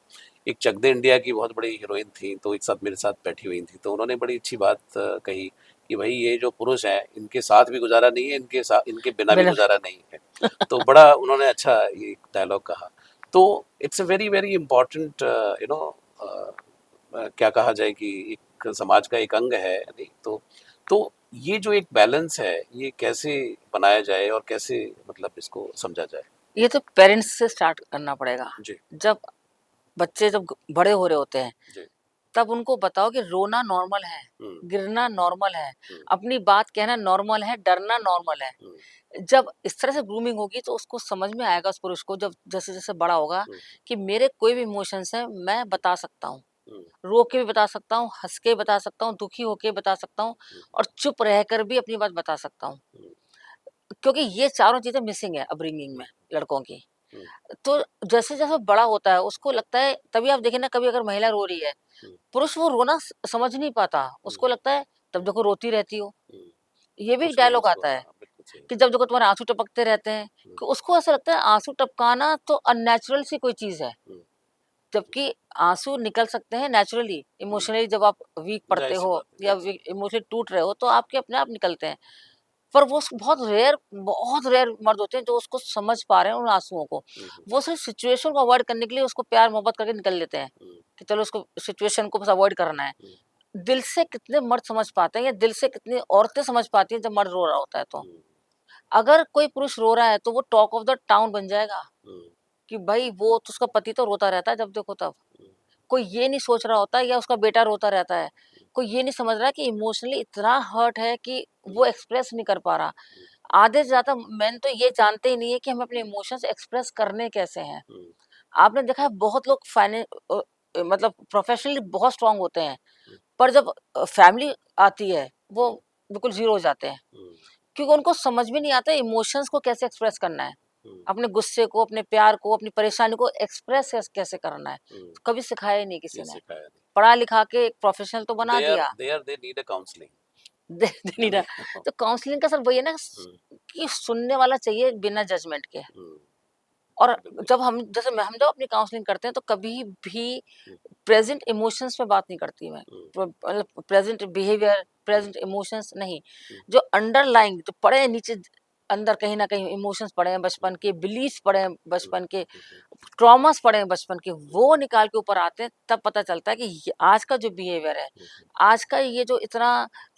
एक चक दे इंडिया की बहुत बड़ी हीरोइन थी, तो एक साथ मेरे साथ बैठी हुई थी, तो उन्होंने बड़ी अच्छी बात कही कि भाई ये जो पुरुष हैं इनके साथ भी गुजारा नहीं है, इनके साथ इनके बिना भी
बिना
गुजारा नहीं है। तो बड़ा उन्होंने अच्छा ये डायलॉग कहा। तो it's a very very important you know क्या कहा जाए कि एक समाज का एक अंग है नहीं। तो ये जो एक बैलेंस है ये कैसे बनाया जाए और कैसे मतलब इसको समझा जाए?
ये तो पेरेंट्स से स्टार्ट करना पड़ेगा।
जी,
जब बच्चे जब बड़े हो रहे होते हैं,
जी।
तब उनको बताओ कि रोना नॉर्मल है,
हुँ,
गिरना नॉर्मल है,
हुँ,
अपनी बात कहना नॉर्मल है, डरना नॉर्मल है।
हुँ,
जब इस तरह से ग्रूमिंग होगी तो उसको समझ में आएगा, उस पुरुष को, जब जैसे-जैसे बड़ा होगा,
हुँ,
कि मेरे कोई भी इमोशंस हैं मैं बता सकता हूँ।
हुँ,
रो के भी बता सकता हूँ, हँस के बता सकता हूँ, दुखी होके बता सकता हूँ
हुँ,
और चुप रहकर भी अपनी बात बता सकता हूँ।
हुँ,
क्योंकि ये चारों चीज़ें मिसिंग है अपब्रिंगिंग
हुँ,
में लड़कों की।
हुँ,
तो जैसे-जैसे बड़ा होता है उसको लगता है, तभी आप देखें ना, कभी अगर महिला रो रही है,
हुँ,
पुरुष वो रोना समझ नहीं पाता।
हुँ,
उसको लगता है तब देखो रोती रहती हो।
हुँ।
ये भी एक
उसको
डायलॉग
उसको
आता है
हाँ, बिल्कुल सही।
कि जब देखो तुम्हारे आँसू टपकते रहते हैं,
हुँ,
कि उसको ऐसा लगता है आँसू टपकाना तो अननेचुरल सी कोई चीज़ है।
हुँ,
जबकि आँसू निकल सकते हैं नेचुरली,
हुँ,
इमोशनली जब आप वीक पड़ते
ज़ाहिर-सी
हो
बात है,
या
ज़ाहिर-सी बात
इमोशनली टूट रहे हो तो आपके अपने आप निकलते हैं। पर वो बहुत रेयर मर्द होते हैं जो उसको समझ पा रहे हैं उन आँसुओं को।
है। हुँ, हुँ,
वो सिर्फ़ सिचुएशन को अवॉइड करने के लिए उसको प्यार-मोहब्बत करके निकल लेते हैं,
हुँ,
कि चलो उसको सिचुएशन को बस अवॉइड करना है।
हुँ,
दिल से कितने मर्द समझ पाते हैं या दिल से कितनी औरतें समझ पाती हैं जब मर्द रो रहा होता है तो।
हुँ,
अगर कोई पुरुष रो रहा है तो वो टॉक ऑफ द टाउन बन जाएगा,
हुँ,
कि भाई वो तो उसका पति तो रोता रहता है जब देखो तब।
हुँ,
कोई ये नहीं सोच रहा होता या उसका बेटा रोता रहता है। कोई ये नहीं समझ रहा कि इमोशनली इतना हर्ट है कि
हुँ,
वो एक्सप्रेस नहीं कर पा रहा।
हुँ,
आधे से ज़्यादा मेन तो ये जानते ही नहीं है कि हमें अपने इमोशंस एक्सप्रेस करने कैसे हैं।
हुँ,
आपने देखा है बहुत लोग मतलब प्रोफेशनली बहुत स्ट्रॉन्ग होते हैं,
हुँ,
पर जब फैमिली आती है, वो
हुँ,
बिल्कुल ज़ीरो हो जाते हैं।
हुँ,
क्योंकि उनको समझ में नहीं आता इमोशंस को कैसे एक्सप्रेस करना है।
हुँ,
अपने गुस्से को, अपने प्यार को, अपनी परेशानी को एक्सप्रेस कैसे करना है।
हुँ,
कभी सिखाया ही नहीं किसी
ये
ने।
सिखाया नहीं।
पढ़ा-लिखा के एक प्रोफेशनल तो बना दिया।
दे नीड अ काउंसलिंग
दे
है
नहीं रहा।
नहीं?
तो काउंसलिंग का सर वही है ना,
हुँ,
कि सुनने वाला चाहिए बिना जजमेंट के।
हुँ,
और
बिल्कुल।
जब हम जैसे मैं हम जब अपनी काउंसलिंग करते हैं तो कभी भी
हुँ,
प्रेज़ेंट इमोशंस पे बात नहीं करती मैं।
हुँ,
मतलब प्रेज़ेंट बिहेवियर,
हुँ,
प्रेज़ेंट इमोशंस नहीं।
हुँ,
जो अंडरलाइंग जो पड़े हैं नीचे, अंदर कहीं न कहीं इमोशंस पड़े हैं
हुँ,
बचपन के, बिलीफ्स पड़े हैं
हुँ,
बचपन के,
हुँ, हुँ,
ट्रॉमास पड़े हैं बचपन के,
हुँ,
वो निकाल के ऊपर आते हैं, तब पता चलता है कि ये आज का जो बिहेवियर है,
हुँ, हुँ,
आज का ये जो इतना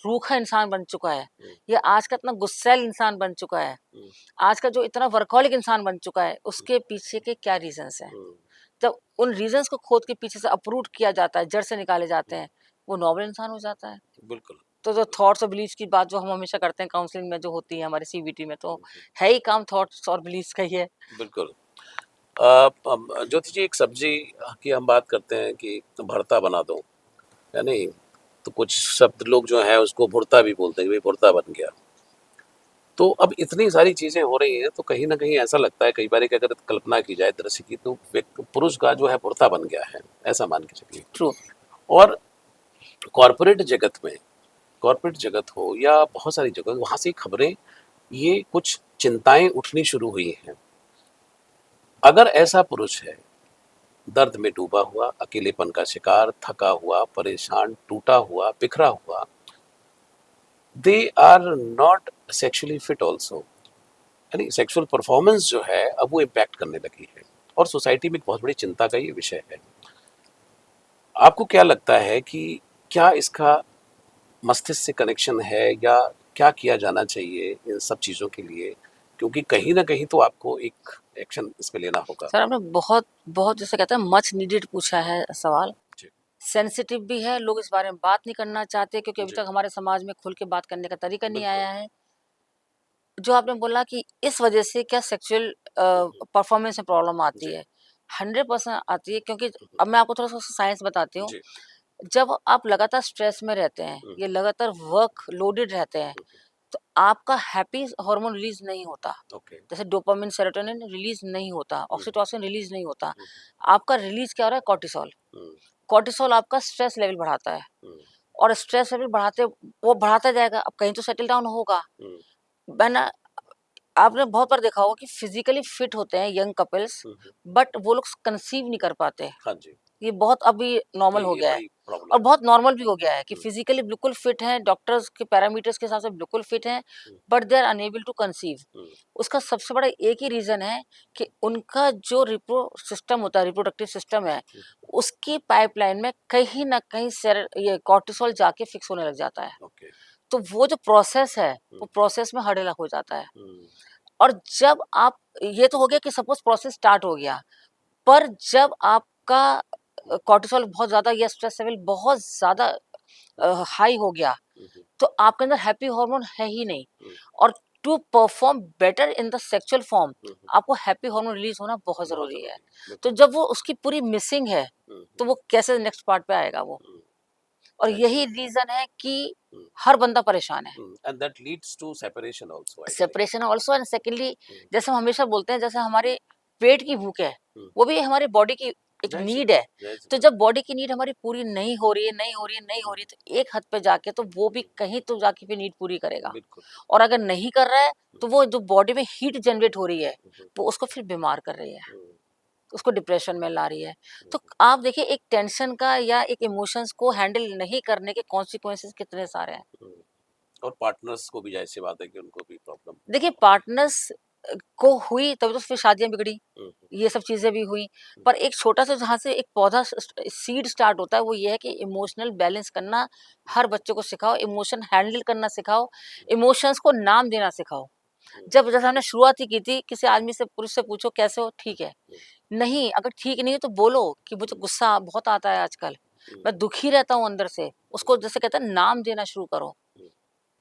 रूखा इंसान बन चुका है,
हुँ,
या आज का इतना गुस्सैल इंसान बन चुका है,
हुँ,
आज का जो इतना वर्कहॉलिक इंसान बन चुका है,
हुँ,
उसके पीछे के क्या रीज़न्स हैं?
हुँ,
जब उन रीज़न्स को खोद के पीछे से अप्रूट किया जाता है, जड़ से निकाले जाते
हुँ,
हैं, वो नॉर्मल इंसान हो जाता है।
बिल्कुल,
तो जो
बिल्कुल।
थॉट्स और बिलीफ्स की बात जो हम हमेशा करते हैं काउंसलिंग में जो होती है हमारे सीबीटी में, तो
हुँ, हुँ,
है ही काम थॉट्स और बिलीफ्स का ही है।
बिल्कुल। ज्योति जी एक सब्ज़ी की हम बात करते हैं कि भरता बना दो, है नहीं? तो कुछ शब्द लोग जो हैं उसको भुर्ता भी बोलते हैं कि भई भुर्ता बन गया। तो अब इतनी सारी चीज़ें हो रही हैं तो कहीं न कहीं ऐसा लगता है कई बार कि अगर कल्पना की जाए दृश्य की तो एक पुरुष का जो है भुर्ता बन गया है, ऐसा मान के चलिए।
ट्रू।
और कॉर्पोरेट जगत में कॉर्पोरेट जगत हो या बहुत सारी जगह वहाँ से खबरें ये कुछ चिंताएँ उठनी शुरू हुई हैं। अगर ऐसा पुरुष है, दर्द में डूबा हुआ, अकेलेपन का शिकार, थका हुआ, परेशान, टूटा हुआ, बिखरा हुआ, they are not sexually fit also, यानी सेक्सुअल परफॉर्मेंस जो है अब वो इम्पैक्ट करने लगी है और सोसाइटी में एक बहुत बड़ी चिंता का ये विषय है। आपको क्या लगता है कि क्या इसका मस्तिष्क से कनेक्शन है या क्या किया जाना चाहिए इन सब चीज़ों के लिए? क्योंकि कहीं न कहीं तो आपको एक एक्शन इस पे लेना होगा।
सर आपने बहुत बहुत जैसे कहते हैं मच नीडेड पूछा है सवाल।
जी,
सेंसिटिव भी है, लोग इस बारे में बात नहीं करना चाहते क्योंकि अभी
जी,
तक हमारे समाज में खुल के बात करने का तरीका नहीं
बिल्कुल।
आया है। जो आपने बोला कि इस वजह से क्या सेक्सुअल
हुँ, हुँ।
परफॉर्मेंस में प्रॉब्लम आती
जी,
है। 100% आती है क्योंकि
हुँ, हुँ।
अब मैं आपको थोड़ा-सा साइंस बताती हूँ।
जी,
जब आप लगातार स्ट्रेस में रहते हैं,
हुँ,
या
हुँ,
लगातार वर्क लोडेड रहते हैं,
हुँ, हुँ।
तो आपका हैप्पी हार्मोन रिलीज़ नहीं होता।
ओके।
जैसे डोपामाइन, सेरोटोनिन रिलीज़ नहीं होता,
हुँ, हुँ,
ऑक्सीटोसिन रिलीज़ नहीं होता।
हुँ,
आपका रिलीज़ क्या हो रहा है? कॉर्टिसोल।
हुँ,
कॉर्टिसोल आपका स्ट्रेस लेवल बढ़ाता है,
हुँ,
और स्ट्रेस लेवल बढ़ाते वो बढ़ाता जाएगा, अब कहीं तो सेटल डाउन होगा।
हुँ,
वरना आपने बहुत बार देखा होगा कि फिजिकली फिट होते हैं young couples,
hmm, hmm.
But वो लोग कंसीव नहीं कर पाते।
हाँ जी,
ये बहुत अभी नॉर्मल हो
ये
गया है,
बड़ी प्रॉब्लम
और
है।
बहुत नॉर्मल भी हो गया है कि
हुँ,
फिजिकली बिल्कुल फिट हैं, डॉक्टर्स के पैरामीटर्स के हिसाब से बिल्कुल फिट हैं,
हुँ,
but they are unable to conceive.
हुँ,
उसका सबसे बड़ा एक ही रीजन है कि उनका जो रिप्रो सिस्टम होता है, रिप्रोडक्टिव सिस्टम है,
हुँ,
उसकी पाइपलाइन में कहीं ना कहीं ये कॉर्टिसोल जाके फिक्स होने लग जाता है।
ओके।
तो वो जो प्रोसेस है,
हुँ,
वो प्रोसेस में हर्डल हो जाता है।
हुँ,
और जब आप, ये तो हो गया कि सपोज प्रोसेस स्टार्ट हो गया, पर जब आपका
हुँ,
कॉर्टिसोल बहुत ज़्यादा या स्ट्रेस लेवल बहुत ज़्यादा
हुँ,
हाई हो गया,
हुँ, हुँ,
तो आपके अंदर हैप्पी हार्मोन है ही नहीं।
हुँ,
और to perform better in the sexual form,
हुँ, हुँ।
आपको हैप्पी हार्मोन रिलीज होना बहुत
बहुत
ज़रूरी है।
ज़रूरी है,
तो
बिल्कुल।
जब वो उसकी पूरी मिसिंग है,
हुँ,
तो
हुँ,
वो कैसे नेक्स्ट पार्ट पे आएगा वो?
हुँ,
और यही
एक्चुअली
रीज़न है कि
हुँ,
हर बंदा परेशान है।
हुँ, and that leads to separation also I think.
Separation also, and secondly,
हुँ,
जैसे हम हमेशा बोलते हैं, जैसे हमारे पेट की भूख है,
हुँ,
वो भी हमारी बॉडी की एक
ज़ाहिर-सी
नीड
बात
है।
है, ज़ाहिर-सी
तो
बात
जब बॉडी की नीड हमारी पूरी नहीं हो रही है, नहीं हो रही है, नहीं
है।
हो
हुँ,
रही है, तो एक हद पे जाके तो वो भी
हुँ,
कहीं तो जाके फिर नीड पूरी करेगा।
बिल्कुल।
और अगर नहीं कर रहा है,
हुँ,
तो वो जो बॉडी में हीट जनरेट हो रही है,
हुँ, हुँ,
वो उसको फिर बीमार कर रही है,
हुँ,
उसको डिप्रेशन में ला रही है।
हुँ,
तो आप देखिए, एक टेंशन का या एक इमोशंस को हैंडल नहीं करने के कॉन्सिक्वेंसेस कितने सारे हैं।
हुँ। और पार्टनर्स को भी ज़ाहिर-सी बात है कि उनको भी प्रॉब्लम
देखिए, पार्टनर्स को हुई तभी तो फिर शादियाँ बिगड़ी,
हुँ, हुँ,
ये सब चीज़ें भी हुई।
हुँ,
पर एक छोटा-सा जहाँ से एक पौधा सीड स्टार्ट होता है, वो ये है कि इमोशनल बैलेंस करना हर बच्चे को सिखाओ, इमोशन हैंडल करना सिखाओ, इमोशंस को नाम देना सिखाओ।
हुँ,
जब जैसे हमने शुरुआत ही की थी, किसी आदमी से, पुरुष से पूछो कैसे हो?
हुँ,
ठीक है।
हुँ,
नहीं, अगर ठीक नहीं है तो बोलो कि मुझे
हुँ,
गुस्सा बहुत आता है आजकल,
हुँ,
मैं दुखी रहता हूँ अंदर से।
हुँ,
उसको जैसे कहते हैं नाम देना शुरू करो।
हुँ,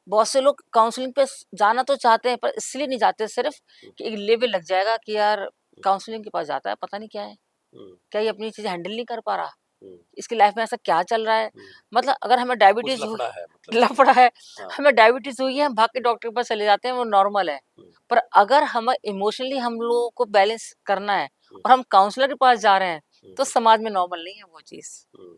बहुत से लोग काउंसलिंग पे जाना तो चाहते हैं, पर इसलिए नहीं जाते सिर्फ
हुँ,
कि एक लेवल लग जाएगा कि यार
हुँ,
काउंसलिंग के पास जाता है, पता नहीं क्या है,
हुँ,
क्या ये अपनी चीज़ हैंडल नहीं कर पा रहा,
हुँ,
इसकी लाइफ में ऐसा क्या चल रहा है।
हुँ।
मतलब अगर हमें
कुछ
डायबिटीज हुई,
लफड़ा है मतलब कि
लफड़ा है,
हाँ,
हमें डायबिटीज हुई है, हम भाग के डॉक्टर के पास चले जाते हैं, वो नॉर्मल है।
हुँ,
पर अगर हम इमोशनली हम लोगों को बैलेंस करना है,
हुँ,
और हम काउंसलर के पास जा रहे हैं,
हुँ,
तो
हुँ,
समाज में नॉर्मल नहीं है वो चीज़।
हुँ,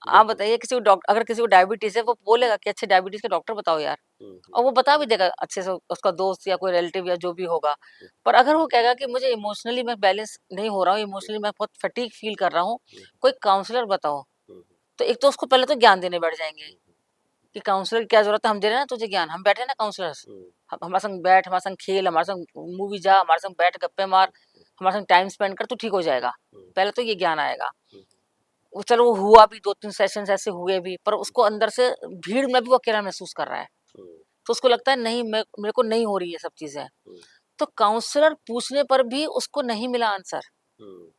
आप
बिल्कुल।
बताइए, किसी को अगर किसी को डायबिटीज है, वो बोलेगा कि अच्छे डायबिटीज के डॉक्टर बताओ यार।
हुँ, हुँ,
और वो बता भी देगा अच्छे से, उसका दोस्त या कोई रिलेटिव या जो भी होगा।
हुँ,
पर अगर वो कहेगा कि मुझे इमोशनली मैं बैलेंस नहीं हो रहा हूँ,
हुँ,
इमोशनली मैं बहुत फटीग फील कर रहा हूँ,
हुँ,
कोई काउंसलर बताओ।
हुँ,
तो एक तो उसको पहले तो ज्ञान देने बैठ जाएँगे
हुँ,
कि काउंसलर की क्या ज़रूरत है, हम दे रहे हैं ना तुझे ज्ञान, हम बैठे हैं ना काउंसलर्स।
हुँ,
हम हमारे संग बैठ, हमारे संग खेल, हमारे संग मूवी जा, हमारे संग बैठ, गप्पे मार,
हुँ,
हमारे संग टाइम स्पेंड कर, तू ठीक हो जाएगा।
हुँ,
पहले तो ये ज्ञान आएगा।
हुँ,
वो चलो वो हुआ भी, 2-3 सेशंस ऐसे हुए भी, पर उसको अंदर से भीड़ में भी वो अकेला महसूस कर रहा है।
हुँ,
तो उसको लगता है नहीं, मैं मेरे को नहीं हो रही ये सब चीज़ें।
हुँ,
तो काउंसलर पूछने पर भी उसको नहीं मिला आंसर।
हुँ,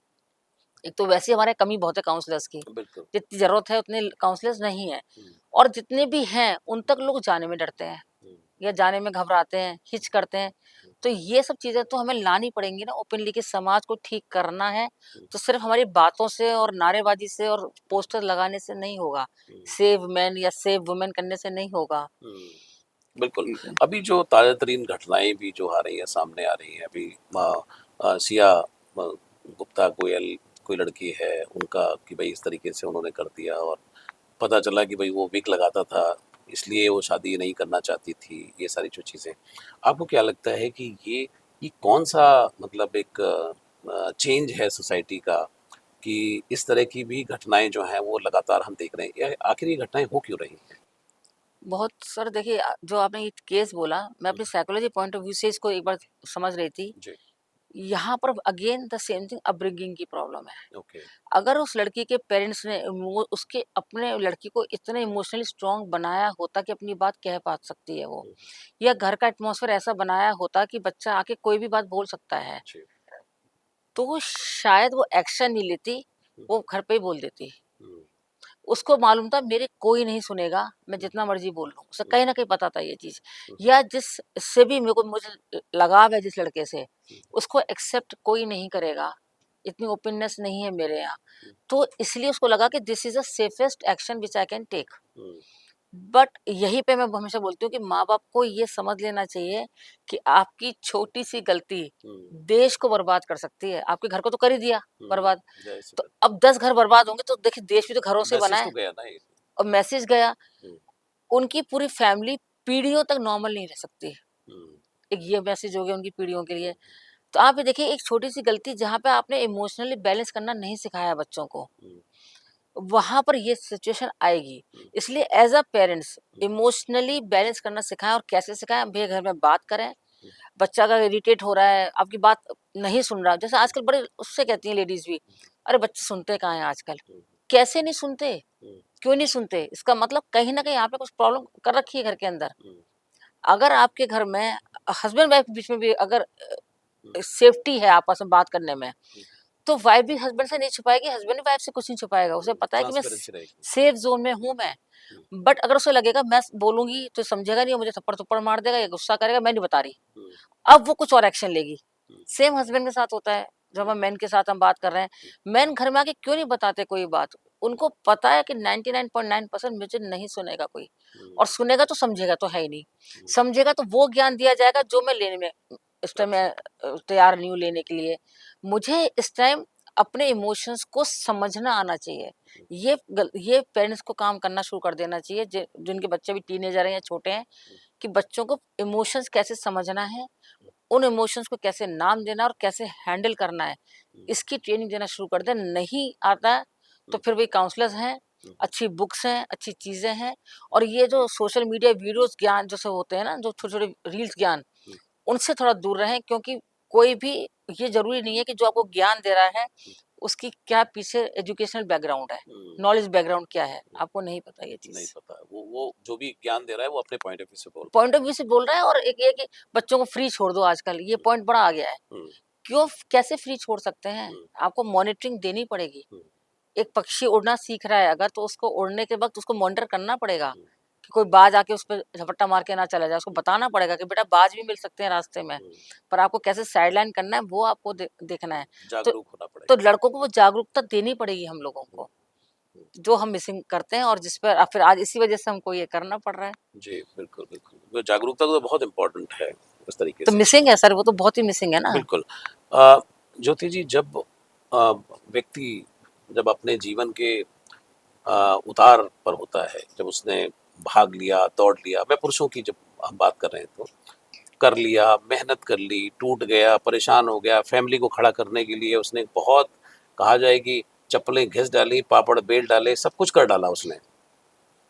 एक तो वैसे ही हमारे कमी बहुत है काउंसलर्स की।
बिल्कुल।
जितनी ज़रूरत है उतने काउंसलर्स नहीं हैं,
हुँ,
और जितने भी हैं उन तक लोग जाने में डरते हैं,
हुँ,
या जाने में घबराते हैं, हिच करते हैं।
हुँ,
तो ये सब चीज़ें तो हमें लानी पड़ेंगी ना ओपनली, कि समाज को ठीक करना है,
हुँ,
तो सिर्फ़ हमारी बातों से और नारेबाज़ी से और
हुँ,
पोस्टर लगाने से नहीं होगा।
हुँ,
सेव मेन या सेव वुमेन करने से नहीं होगा।
हुँ। बिल्कुल,
जी, जी।
अभी जो ताज़ा-तरीन घटनाएँ भी जो आ रही हैं, सामने आ रही हैं अभी सिया गुप्ता गोयल कोई लड़की है, उनका कि भई इस तरीके से उन्होंने कर दिया और पता चला कि भई वो विग लगाता था, इसलिए वो शादी नहीं करना चाहती थी, ये सारी जो चीज़ें। आपको क्या लगता है कि ये कौन-सा मतलब एक चेंज है सोसाइटी का कि इस तरह की भी घटनाएँ जो हैं, वो लगातार हम देख रहे हैं? आखिर ये घटनाएँ हो क्यों रही हैं?
बहुत सर देखिए, जो आपने ये केस बोला, मैं
हुँ,
अपनी साइकोलॉजी पॉइंट ऑफ व्यू से इसको एक बार समझ रही थी।
जी।
यहाँ पर again the same thing upbringing की प्रॉब्लम है।
ओके।
अगर उस लड़की के पेरेंट्स ने वो उसके अपने लड़की को इतने इमोशनली स्ट्रांग बनाया होता कि अपनी बात कह पा सकती है वो,
हुँ,
या घर का एटमॉस्फेयर ऐसा बनाया होता कि बच्चा आके कोई भी बात बोल सकता है,
जी।
तो वो शायद वो एक्शन नहीं लेती,
हुँ,
वो घर पे ही बोल देती।
हुँ,
उसको मालूम था मेरे कोई नहीं सुनेगा, मैं
हुँ,
जितना मर्ज़ी बोल लूँ। उसे
हुँ,
कहीं न कहीं पता था ये चीज़,
हुँ,
या जिससे भी मेरे को मुझे लगाव है जिस लड़के से,
हुँ,
उसको एक्सेप्ट कोई नहीं करेगा, इतनी ओपननेस नहीं है मेरे यहाँ।
हुँ,
तो इसलिए उसको लगा कि this is the safest action which I can take.
Hmm,
but यहीं पे मैं हमेशा बोलती हूँ कि माँ-बाप को ये समझ लेना चाहिए कि आपकी छोटी-सी गलती
हुँ,
देश को बर्बाद कर सकती है। आपके घर को तो कर ही दिया
हुँ,
बर्बाद,
ज़ाहिर-सी
तो
बात।
अब 10 घर बर्बाद होंगे तो देखिए देश भी तो घरों से बना
मैसेज तो
है,
गया ना एक।
और मैसेज गया,
हुँ,
उनकी पूरी फैमिली पीढ़ियों तक नॉर्मल नहीं रह सकती।
हुँ,
एक ये मैसेज हो गया उनकी पीढ़ियों के
हुँ,
लिए। तो आप ये देखिए एक छोटी-सी गलती जहाँ पे आपने इमोशनली बैलेंस करना नहीं सिखाया बच्चों को,
हुँ,
वहाँ पर ये सिचुएशन आएगी।
हुँ,
इसलिए as a parents
hmm,
emotionally balance करना सिखाएँ, और कैसे सिखाएँ? भैया घर में बात करें,
हुँ,
बच्चा अगर इरिटेट हो रहा है, आपकी बात नहीं सुन रहा, जैसे
हुँ,
आजकल बड़े उससे कहती हैं लेडीज़ भी, "अरे बच्चे सुनते कहाँ हैं आजकल?"
हुँ,
कैसे नहीं सुनते?
हुँ,
क्यों नहीं सुनते? इसका मतलब कहीं न कहीं आपने कुछ प्रॉब्लम कर रखी है घर के अंदर।
हुँ,
अगर आपके घर में हस्बैंड वाइफ के बीच में भी अगर
हुँ,
सेफ्टी है आपस में बात करने में,
हुँ,
तो वाइफ भी हस्बैंड से नहीं छुपाएगी, हस्बैंड भी वाइफ से कुछ नहीं छुपाएगा। उसे
हुँ,
पता है कि मैं
ट्रांसपेरेंसी रहेगी।
सेफ ज़ोन में हूँ मैं।
हुँ,
बट अगर उसे लगेगा मैं बोलूँगी तो समझेगा नहीं, मुझे थप्पड़-थप्पड़ मार देगा या गुस्सा करेगा, मैं नहीं बता रही।
हुँ,
अब वो कुछ और एक्शन लेगी।
हुँ,
सेम हस्बैंड के साथ होता है, जब
हुँ,
हम मेन के साथ हम बात कर रहे हैं।
हुँ,
मेन घर में आके क्यों नहीं बताते कोई बात? उनको पता है कि 99.9% मुझे नहीं सुनेगा कोई,
हुँ,
और सुनेगा तो समझेगा तो है ही नहीं।
हुँ,
समझेगा तो वो ज्ञान दिया जाएगा जो मैं लेने में इस टाइम मैं
अच्छा।
तैयार नहीं हूँ लेने के लिए। मुझे इस टाइम अपने इमोशंस को समझना आना चाहिए।
हुँ,
ये पेरेंट्स को काम करना शुरू कर देना चाहिए, जिनके बच्चे भी टीनेजर हैं या छोटे हैं,
हुँ,
कि बच्चों को इमोशंस कैसे समझना है,
हुँ,
उन इमोशंस को कैसे नाम देना और कैसे हैंडल करना है,
हुँ,
इसकी ट्रेनिंग देना शुरू कर दें। नहीं आता है, तो
हुँ,
फिर वही काउंसलर्स हैं,
हुँ,
अच्छी बुक्स हैं, अच्छी चीज़ें हैं, और ये जो सोशल मीडिया वीडियोज़ ज्ञान जैसे होते हैं ना, जो छोटे-छोटे रील्स ज्ञान,
हुँ,
उनसे थोड़ा दूर रहें, क्योंकि कोई भी ये ज़रूरी नहीं है कि जो आपको ज्ञान दे रहा है,
हुँ,
उसकी क्या पीछे एजुकेशनल बैकग्राउंड है,
हुँ,
नॉलेज बैकग्राउंड क्या है,
हुँ,
आपको नहीं पता ये
नहीं
चीज़।
पता। वो जो भी ज्ञान दे रहा है वो अपने पॉइंट ऑफ व्यू से बोल रहा
पॉइंट ऑफ व्यू से बोल रहा है, और एक ये है कि बच्चों को फ्री छोड़ दो आजकल, ये
है।
पॉइंट बड़ा आ गया है।
हुँ, हुँ,
क्यों कैसे फ्री छोड़ सकते हैं?
हुँ,
आपको मॉनिटरिंग देनी पड़ेगी।
हुँ,
एक पक्षी उड़ना सीख रहा है अगर, तो उसको उड़ने के वक़्त उसको मॉनिटर करना पड़ेगा
हुँ,
कि कोई बाज आके उस पे झपट्टा मार के ना चला जाए। उसको बताना पड़ेगा कि बेटा बाज भी मिल सकते हैं रास्ते में,
हुँ,
पर आपको कैसे साइडलाइन करना है वो आपको देखना
हुँ,
है। तो
जागरूक होना
तो
पड़ेगा।
लड़कों को वो जागरूकता देनी पड़ेगी हम लोगों
हुँ,
को,
हुँ,
जो हम मिसिंग करते हैं, और जिस पर फिर आज इसी वज़ह से हमको ये करना पड़ रहा है।
जी, बिल्कुल, बिल्कुल। वो जागरूकता तो बहुत इम्पोर्टेंट है इस तरीके
तो
से।
मिसिंग है सर, वो तो बहुत ही मिसिंग है ना।
बिल्कुल। ज्योति जी, जब व्यक्ति जब अपने जीवन के उतार पर होता है, जब उसने भाग लिया, दौड़ लिया, मैं पुरुषों की जब हम बात कर रहे हैं तो, कर लिया, मेहनत कर ली, टूट गया, परेशान हो गया, फैमिली को खड़ा करने के लिए उसने बहुत, कहा जाए कि चप्पलें घिस डाली, पापड़ बेल डाले, सब कुछ कर डाला उसने।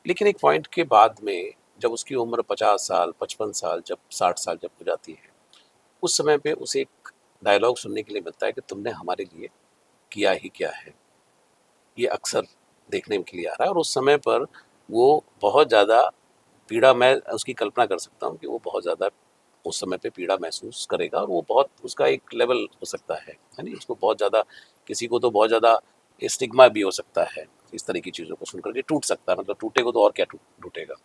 लेकिन एक पॉइंट के बाद में जब उसकी उम्र 50 साल, 55 साल, जब 60 साल जब हो जाती है, उस समय पे उसे एक डायलॉग सुनने के लिए मिलता है कि तुमने हमारे लिए किया ही क्या है। ये अक्सर देखने के लिए आ रहा है, और उस समय पर वो बहुत ज़्यादा पीड़ा, मैं उसकी कल्पना कर सकता हूँ कि वो बहुत ज़्यादा उस समय पे पीड़ा महसूस करेगा, और वो बहुत, उसका एक लेवल हो सकता है नहीं? उसको बहुत ज़्यादा, किसी को तो बहुत ज़्यादा स्टिग्मा भी हो सकता है, इस तरह की चीज़ों को सुनकर के टूट सकता है, मतलब टूटेगा तो और क्या टूटेगा।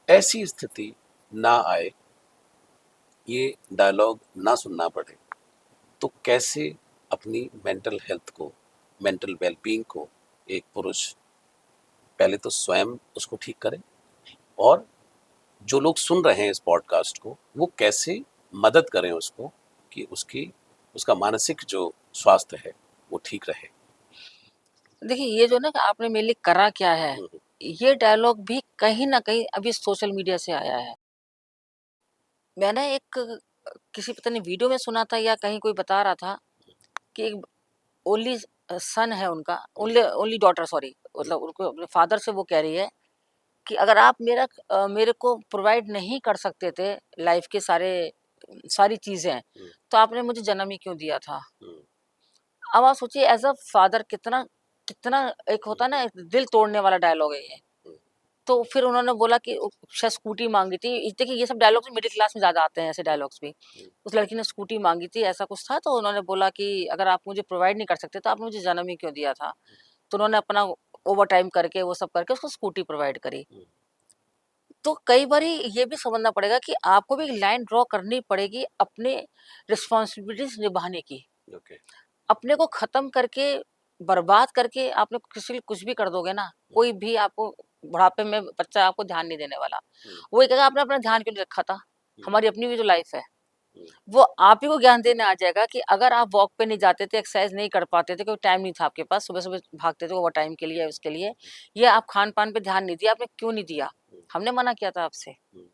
ऐसी स्थिति ना आए, ये डायलॉग ना सुनना पड़े, तो कैसे अपनी मेंटल हेल्थ को, मेंटल वेलबींग को एक पुरुष पहले तो स्वयं उसको ठीक करे, और जो लोग सुन रहे हैं इस पॉडकास्ट को वो कैसे मदद करें उसको कि उसका मानसिक जो स्वास्थ्य है वो ठीक रहे।
देखिए ये जो ना कि आपने मेरे लिए करा क्या है,
हम्म,
ये डायलॉग भी कहीं न कहीं अभी सोशल मीडिया से आया है। मैंने एक किसी पता नहीं वीडियो में सुना था या कहीं कोई बता रहा था कि एक ओनली सन है उनका,
हम्म,
ओनली ओनली डॉटर सॉरी,
हम्म,
मतलब उनको अपने फादर से वो कह रही है कि अगर आप मेरे को प्रोवाइड नहीं कर सकते थे लाइफ के सारे सारी चीज़ें हैं,
हुँ,
तो आपने मुझे जन्म ही क्यों दिया था?
हुँ,
अब आप सोचिए एज़ अ फादर कितना कितना एक
हुँ,
होता है ना, एक दिल तोड़ने वाला डायलॉग है ये।
हुँ,
तो फिर उन्होंने बोला कि शायद स्कूटी माँगी थी। देखिए ये सब डायलॉग्स मिडिल क्लास में ज़्यादा आते हैं, ऐसे डायलॉग्स भी।
हुँ,
उस लड़की ने स्कूटी माँगी थी, ऐसा कुछ था, तो उन्होंने बोला कि अगर आप मुझे प्रोवाइड नहीं कर सकते तो आपने मुझे जन्म ही क्यों दिया था? तो उन्होंने अपना ओवरटाइम करके वो सब करके उसको स्कूटी प्रोवाइड करी।
हुँ,
तो कई बारी ये भी समझना पड़ेगा कि आपको भी एक लाइन ड्रॉ करनी पड़ेगी अपने रिस्पॉन्सिबिलिटीज़ निभाने की।
ओके।
अपने को ख़त्म करके, बर्बाद करके आपने किसी के लिए कुछ भी कर दोगे ना,
हुँ,
कोई भी आपको बुढ़ापे में बच्चा आपको ध्यान नहीं देने वाला।
हुँ,
वो ये कहेगा आपने अपना ध्यान क्यों नहीं रखा था?
हुँ,
हमारी अपनी भी तो लाइफ़ है।
हुँ,
वो आप ही को ज्ञान देने आ जाएगा कि अगर आप वॉक पे नहीं जाते थे, एक्सरसाइज़ नहीं कर पाते थे, क्योंकि टाइम नहीं था आपके पास, सुबह-सुबह भागते थे ओवरटाइम के लिए, उसके लिए, या आप खान-पान पे ध्यान नहीं दिया, आपने क्यों नहीं दिया?
हुँ,
हमने मना किया था आपसे।
हुँ,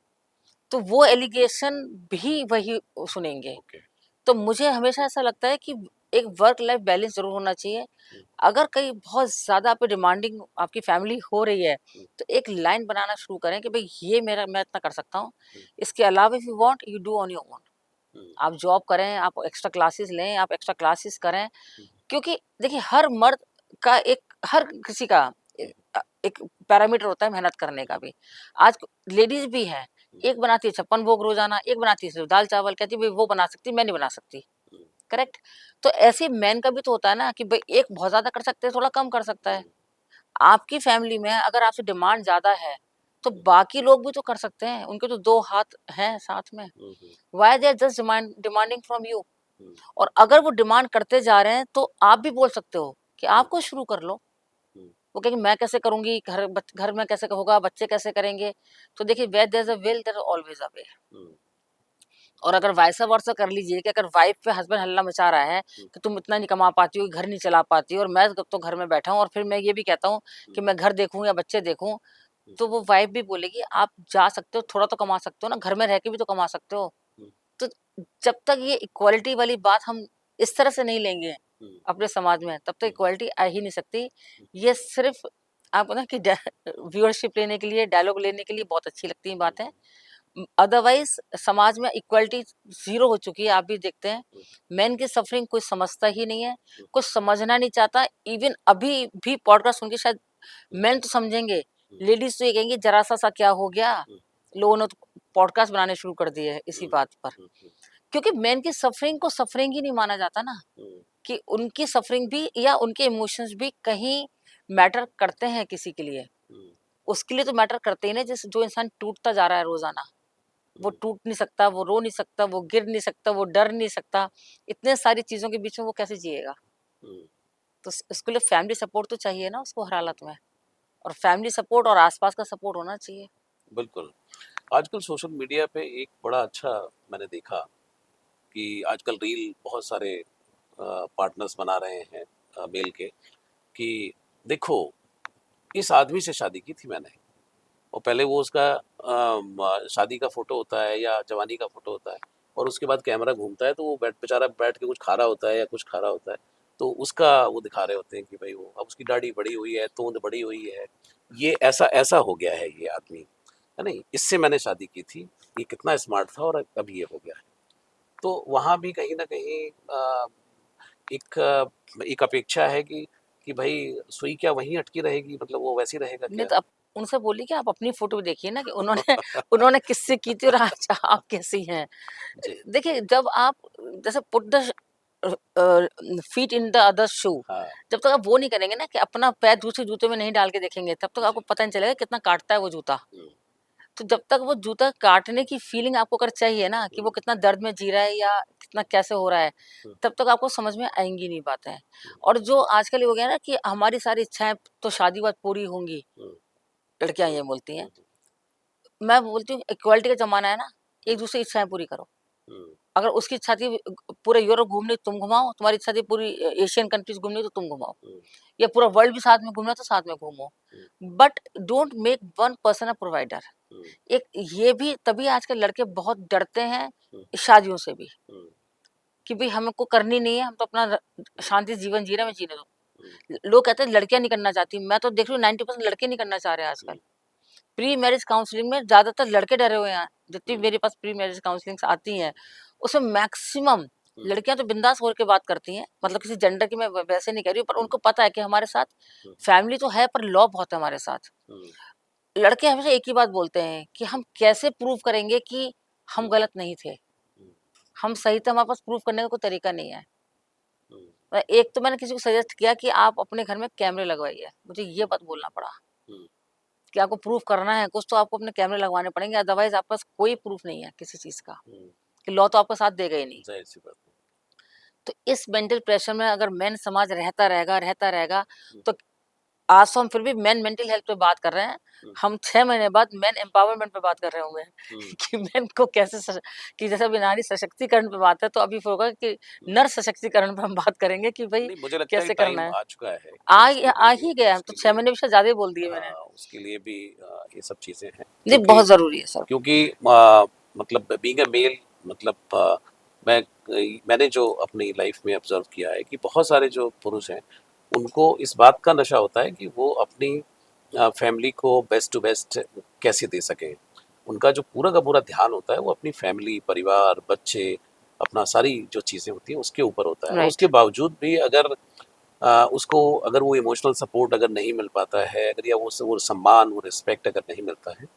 तो वो एलिगेशन भी वही सुनेंगे।
ओके।
तो मुझे हमेशा ऐसा लगता है कि एक वर्क लाइफ बैलेंस ज़रूर होना चाहिए।
हुँ,
अगर कहीं बहुत ज़्यादा आप पे डिमांडिंग आपकी फैमिली हो रही है,
हुँ,
तो एक लाइन बनाना शुरू करें कि भई ये मेरा मैं इतना कर सकता हूँ।
हुँ,
इसके अलावा if you want you do on your own.
हुँ,
आप जॉब करें, आप एक्स्ट्रा क्लासेस लें, आप एक्स्ट्रा क्लासेस करें।
हुँ,
क्योंकि देखिए हर मर्द का एक, हर किसी का
हुँ,
एक पैरामीटर होता है मेहनत करने का
हुँ,
भी। आज लेडीज़ भी हैं,
हुँ,
एक बनाती है 56 भोग रोज़ाना, एक बनाती है सिर्फ़ दाल-चावल, कहती है भई वो बना सकती है, मैं नहीं बना सकती।
हुँ,
करेक्ट? तो ऐसे मेन का भी तो होता है ना कि भई एक बहुत ज़्यादा कर सकते हैं, थोड़ा कम कर सकता है।
हुँ,
आपकी फैमिली में अगर आपसे डिमांड ज़्यादा है, तो
हुँ,
बाकी लोग भी तो कर सकते हैं, उनके तो 2 हाथ हैं साथ में।
हुँ, हुँ,
why they are just demanding from you?
हुँ,
और अगर वो डिमांड करते जा रहे हैं, तो आप भी बोल सकते हो कि
हुँ,
आप खुद शुरू कर लो।
हुँ,
वो कहेंगे मैं कैसे करूँगी, घर में कैसे होगा, बच्चे कैसे करेंगे? तो देखिए where there is a will there is always a way.
हुँ,
और अगर वाइसा वर्सा कर लीजिए कि अगर वाइफ पे हस्बैंड हल्ला मचा रहा है
हुँ,
कि तुम इतना नहीं कमा पाती हो, घर नहीं चला पाती हो, और मैं तो घर में बैठा हूँ, और फिर मैं ये भी कहता हूँ
हुँ,
कि मैं घर देखूँ या बच्चे देखूँ,
हुँ,
तो वो वाइफ भी बोलेगी आप जा सकते हो, थोड़ा तो कमा सकते हो ना, घर में रह के भी तो कमा सकते हो।
हुँ,
तो जब तक ये इक्वालिटी वाली बात हम इस तरह से नहीं लेंगे
हुँ,
अपने समाज में, तब तक
हुँ,
इक्वालिटी आ ही नहीं सकती।
हुँ,
ये सिर्फ़ आपको ना कि व्यूअरशिप लेने के लिए, डायलॉग लेने के लिए बहुत अच्छी लगती हैं
हुँ,
बातें। अदरवाइज़ समाज में इक्वालिटी ज़ीरो हो चुकी है, आप भी देखते हैं।
हुँ,
मेन की सफ़रिंग कोई समझता ही नहीं है,
हुँ,
कोई समझना नहीं चाहता। इवन अभी भी पॉडकास्ट सुन के शायद
हुँ,
मेन तो समझेंगे,
हुँ,
लेडीज़ तो ये कहेंगी ज़रा-सा सा क्या हो गया?
हुँ,
लोगों ने तो पॉडकास्ट बनाने शुरू कर दिए हैं इसी
हुँ,
बात पर।
हुँ, हुँ,
क्योंकि मेन की सफ़रिंग को सफ़रिंग ही नहीं माना जाता ना,
हुँ,
कि उनकी सफ़रिंग भी या उनके इमोशंस भी कहीं मैटर करते हैं किसी के लिए।
हुँ,
उसके लिए तो मैटर करते ही ना, जिस जो इंसान टूटता जा रहा है रोज़ाना। वो
हुँ,
टूट नहीं सकता, वो रो नहीं सकता, वो गिर नहीं सकता, वो डर नहीं सकता। इतने सारी चीज़ों के बीच में वो कैसे जिएगा?
हुँ,
तो उसके लिए फैमिली सपोर्ट तो चाहिए ना उसको हर हालत में, और फैमिली सपोर्ट और आस-पास का सपोर्ट होना चाहिए।
बिल्कुल। आजकल सोशल मीडिया पे एक बड़ा अच्छा मैंने देखा कि आजकल रील बहुत सारे पार्टनर्स बना रहे हैं मेल के कि देखो इस आदमी से शादी की थी मैंने और पहले वो उसका शादी का फोटो होता है या जवानी का फोटो होता है और उसके बाद कैमरा घूमता है तो वो बेचारा बैठ के कुछ खा रहा होता है या कुछ खा रहा होता है तो उसका वो दिखा रहे होते हैं कि भाई वो अब उसकी दाढ़ी बड़ी हुई है तोंद बड़ी हुई है ये ऐसा ऐसा हो गया है ये आदमी है नहीं इससे मैंने शादी की थी ये कितना स्मार्ट था और अब ये हो गया है तो वहाँ भी कहीं ना कहीं एक अपेक्षा है कि भाई सुई क्या वहीं अटकी रहेगी मतलब वो वैसी रहेगा
नहीं
क्या
तो आप उनसे बोलिए कि आप अपनी फ़ोटो भी देखिए ना कि उन्होंने उन्होंने किससे की थी और आज आप कैसी हैं।
जी
देखिए जब आप जैसे put the feet in the others shoe,
हाँ
जब तक आप वो नहीं करेंगे ना कि अपना पैर दूसरे जूते में नहीं डाल के देखेंगे, तब तक आपको
जी
पता नहीं चलेगा कितना काटता है वो जूता।
हम्म,
तो जब तक वो जूता काटने की फीलिंग आपको अगर चाहिए ना कि वो
हम्म,
कितना दर्द में जी रहा है या कितना कैसे हो रहा है,
हम्म,
तब तक आपको समझ में आएँगी नहीं बातें।
हम्म,
और जो आजकल ये हो गया ना कि हमारी सारी इच्छाएँ तो शादी के बाद पूरी होंगी,
हम्म,
लड़कियाँ
हम्म,
ये बोलती हैं।
हम्म,
मैं बोलती हूँ इक्वालिटी का ज़माना है ना,
हम्म,
एक-दूसरे की इच्छाएँ पूरी करो।
हम्म,
अगर उसकी इच्छा थी पूरे यूरोप घूमनी तुम घुमाओ, तुम्हारी इच्छा थी पूरी एशियन कंट्रीज़ घूमनी तो तुम घुमाओ,
हम्म,
या पूरा वर्ल्ड भी साथ में घूमना है तो साथ में घूमो।
हम्म,
but don't make one person a provider.
हम्म,
एक ये भी तभी आजकल लड़के बहुत डरते हैं
हम्म,
शादियों से भी,
हम्म,
कि भई हमको करनी नहीं है, हम तो अपना
हम्म,
शांति से जीवन जी रहे हैं, हमें जीने दो।
हम्म,
लोग कहते हैं लड़कियाँ नहीं करना चाहती, मैं तो देख रही हूँ 90% लड़के नहीं करना चाह रहे हैं आजकल। प्री मैरिज काउंसलिंग में ज़्यादातर लड़के डरे हुए हैं। जितनी
हुँ,
मेरे पास प्री मैरिज काउंसलिंग्स आती हैं, उसमें मैक्सिमम
हुँ,
लड़कियाँ तो बिंदास होकर के बात करती हैं। मतलब किसी जेंडर की मैं वैसे नहीं कह रही हूँ, पर
हुँ,
उनको पता है कि हमारे साथ
हुँ,
फैमिली तो है, पर लॉ बहुत है हमारे साथ।
हुँ,
लड़के हमेशा एक ही बात बोलते हैं कि हम कैसे प्रूव करेंगे कि हम
हुँ,
गलत नहीं थे?
हुँ,
हम सही थे, हमारे पास प्रूव करने का कोई तरीका नहीं है।
हुँ,
एक तो मैंने किसी को सजेस्ट किया कि आप अपने घर में कैमरे लगवाइए। मुझे ये बात बोलना पड़ा
हुँ,
कि आपको प्रूफ करना है कुछ, तो आपको अपने कैमरे लगवाने पड़ेंगे, अदरवाइज़ आपके पास कोई प्रूफ नहीं है किसी चीज़ का,
हुँ,
कि लॉ तो आपका साथ देगा ही नहीं।
ज़ाहिर-सी बात है।
तो इस मेंटल प्रेशर में अगर मेन समाज रहता रहेगा,
हुँ,
तो आज तो हम फिर भी मेन मेंटल हेल्थ पे बात कर रहे हैं।
हुँ,
हम 6 महीने बाद मेन एम्पावरमेंट पे बात कर रहे होंगे
हुँ,
कि मेन को कैसे कि जैसे अभी नारी सशक्तिकरण पे बात है, तो अभी होगा कि
हुँ।
नर सशक्तिकरण पे हम बात करेंगे कि भई
नहीं, मुझे लगता है
कैसे करना
टाइम
है।
आ चुका है कि
आ ही गया, हम तो
उसके
6
लिए
महीने से ज़्यादा ही बोल दिए मैंने।
हाँ, उसके लिए भी ये सब चीज़ें हैं
जी,
क्योंकि
बहुत ज़रूरी है सर।
क्योंकि मतलब बीइंग अ मेल मतलब मैं मैंने जो अपनी लाइफ में ऑब्जर्व किया है कि बहुत सारे जो पुरुष हैं उनको इस बात का नशा होता है कि वो अपनी फैमिली को बेस्ट टू बेस्ट कैसे दे सकें। उनका जो पूरा का पूरा ध्यान होता है वो अपनी फैमिली, परिवार, बच्चे, अपना सारी जो चीज़ें होती हैं उसके ऊपर होता है और
राइट।
उसके बावजूद भी अगर उसको अगर वो इमोशनल सपोर्ट अगर नहीं मिल पाता है अगर या वो सम्मान वो रिस्पेक्ट अगर नहीं मिलता है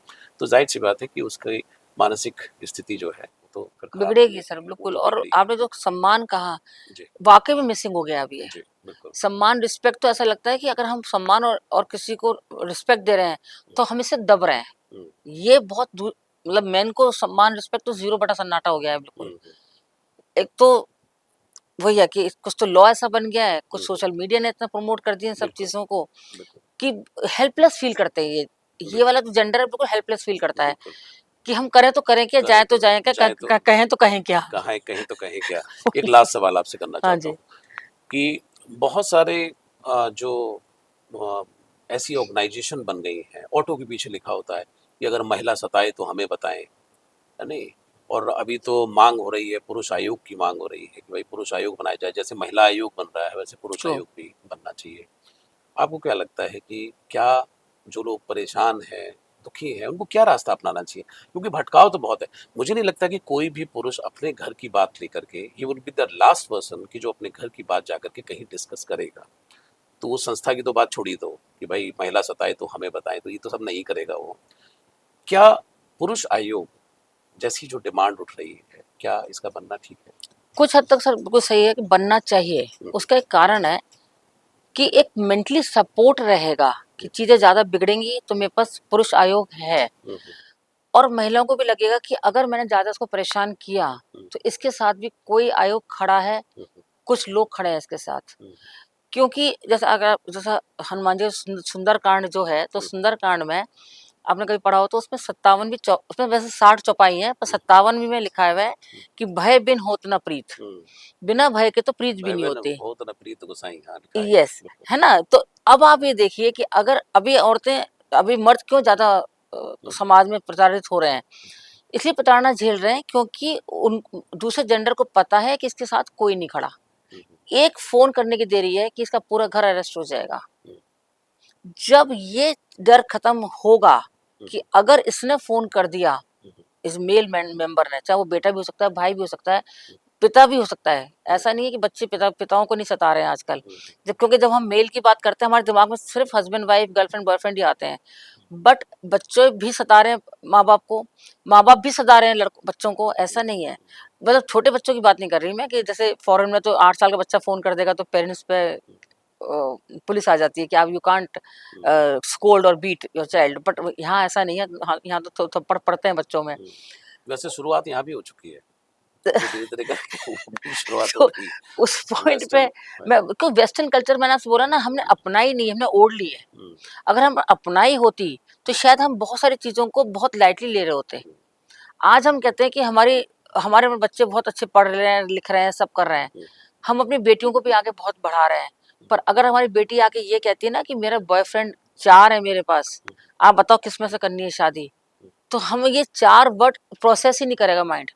तो जाहिर सी बात है कि उसकी मानसिक स्थिति जो है वो तो फिर खराब होगी
बिगड़ेगी सर,
वो
बिल्कुल।
तो
और
बिगड़ेगी
आपने जो सम्मान कहा,
जी
वाक़ई में मिसिंग हो गया अभी ये।
जी बिल्कुल
सम्मान, रिस्पेक्ट तो ऐसा लगता है कि अगर हम सम्मान और किसी को रिस्पेक्ट दे रहे हैं, तो हम इससे दब रहे हैं।
हम्म,
ये बहुत मतलब मेन को सम्मान, रिस्पेक्ट तो ज़ीरो बटा सन्नाटा हो गया है बिल्कुल।
हम्म,
एक तो वही है कि कुछ तो लॉ ऐसा बन गया है, कुछ
हम्म,
सोशल मीडिया ने इतना प्रमोट कर दिया इन सब
बिल्कुल
चीज़ों को
बिल्कुल
कि हेल्पलेस फ़ील करते हैं ये। ये
बिल्कुल
वाला जो जेंडर है बिल्कुल हेल्पलेस फ़ील करता है
बिल्कुल
कि हम करें तो करें क्या,
करें
जाएँ तो
तो
जाएँ क्या,
जाए तो
कहें तो कहें क्या?
कहाँ कहीं तो कहीं क्या एक लास्ट सवाल आपसे करना
हाँ
चाहता
जी।
हूँ कि बहुत सारे जो अ, ऐसी ऑर्गेनाइजेशन बन गई हैं ऑटो के पीछे लिखा होता है कि अगर महिला सताए तो हमें बताएं है नहीं और अभी तो मांग हो रही है पुरुष आयोग की मांग हो रही है कि भाई पुरुष आयोग बनाया जाए जैसे महिला आयोग बन रहा है वैसे पुरुष
ट्रू।
आयोग भी बनना चाहिए आपको क्या लगता है कि क्या जो लोग परेशान हैं दुखी हैं उनको क्या रास्ता अपनाना चाहिए क्योंकि भटकाव तो बहुत है मुझे नहीं लगता कि कोई भी पुरुष अपने घर की बात लेकर के he will be the last person कि जो अपने घर की बात जाकर के कहीं डिस्कस करेगा तो वो संस्था की तो बात छोड़ ही दो कि भाई महिला सताए तो हमें बताएं तो ये तो सब नहीं करेगा वो क्या पुरुष आयोग जैसी जो डिमांड उठ रही है क्या इसका बनना ठीक है
कुछ हद तक सर बिल्कुल सही है कि बनना चाहिए।
हम्म,
उसका एक कारण है कि एक मेंटली सपोर्ट रहेगा कि चीज़ें ज़्यादा बिगड़ेंगी तो मेरे पास पुरुष आयोग है।
हम्म,
और महिलाओं को भी लगेगा कि अगर मैंने ज़्यादा इसको परेशान किया,
हम्म,
तो इसके साथ भी कोई आयोग खड़ा है,
हम्म,
कुछ लोग खड़े हैं इसके साथ।
हम्म,
क्योंकि जैसा हनुमान जी सुंदरकांड जो है, तो
हम्म,
सुंदरकांड में आपने कभी पढ़ा हो तो उसमें 57 भी उसमें वैसे 60 चौपाई हैं, पर
हम्म,
57वीं में लिखा हुआ है कि भय बिन होत न प्रीत।
हम्म,
बिना भय के तो प्रीत भी
भाई
नहीं
बहन
होती।
हो तो न प्रीत गोसाई हाँ लिखा है
यस,
बिल्कुल
है ना? तो अब आप ये देखिए कि अगर अभी मर्द क्यों ज़्यादा
हम्म,
समाज में प्रताड़ित हो रहे हैं? इसलिए प्रताड़ना झेल रहे हैं क्योंकि उन दूसरे जेंडर को पता है कि इसके साथ कोई नहीं खड़ा।
हम्म,
एक फ़ोन करने की देरी है कि इसका पूरा घर अरेस्ट हो जाएगा।
हम्म,
जब ये डर खत्म होगा
हम्म,
कि अगर इसने फ़ोन कर दिया,
हम्म,
इस मेल मेंबर ने, चाहे वो बेटा भी हो सकता है, भाई भी हो सकता है, पिता भी हो सकता है।
हम्म,
ऐसा नहीं है कि बच्चे पिताओं को नहीं सता रहे हैं आजकल।
हम्म,
जब क्योंकि जब हम मेल की बात करते हैं, हमारे दिमाग में सिर्फ़ हस्बैंड वाइफ, गर्लफ्रेंड बॉयफ्रेंड ही आते हैं। बट बच्चे भी सता रहे हैं माँ-बाप को, माँ-बाप भी सता रहे हैं बच्चों को, ऐसा नहीं है। मतलब छोटे बच्चों की बात नहीं कर रही मैं कि जैसे फ़ॉरेन में तो 8 साल का बच्चा फ़ोन कर देगा तो पेरेंट्स पे पुलिस आ जाती है कि आप यू कांट
हम्म,
स्कोल्ड और बीट योर चाइल्ड, बट यहाँ ऐसा नहीं है। हाँ, यहाँ तो थप्पड़ पड़ते हैं बच्चों में।
हम्म। वैसे शुरुआत यहाँ भी हो चुकी है अभी धीरे धीरे करके वो भी शुरुआत हो
तो
रही
उस
है
पॉइंट पे
वेस्टर्न
वेस्टर्न कल्चर मैंने आपसे बोला ना, हमने अपनाई नहीं, हमने ओढ़ ली है।
हम्म,
अगर हम अपनाई होती तो शायद हम बहुत सारी चीज़ों को बहुत लाइटली ले रहे होते।
हम्म,
आज हम कहते हैं कि हमारे में बच्चे बहुत अच्छे पढ़ रहे हैं, लिख रहे हैं, सब कर रहे हैं।
हम्म,
हम अपनी बेटियों को भी आगे बहुत बढ़ा रहे हैं। पर अगर हमारी बेटी आके ये कहती है ना कि मेरा बॉयफ्रेंड 4 है मेरे पास, आप बताओ किस में से करनी है शादी? तो हम ये 4 वर्ड प्रोसेस ही नहीं करेगा माइंड।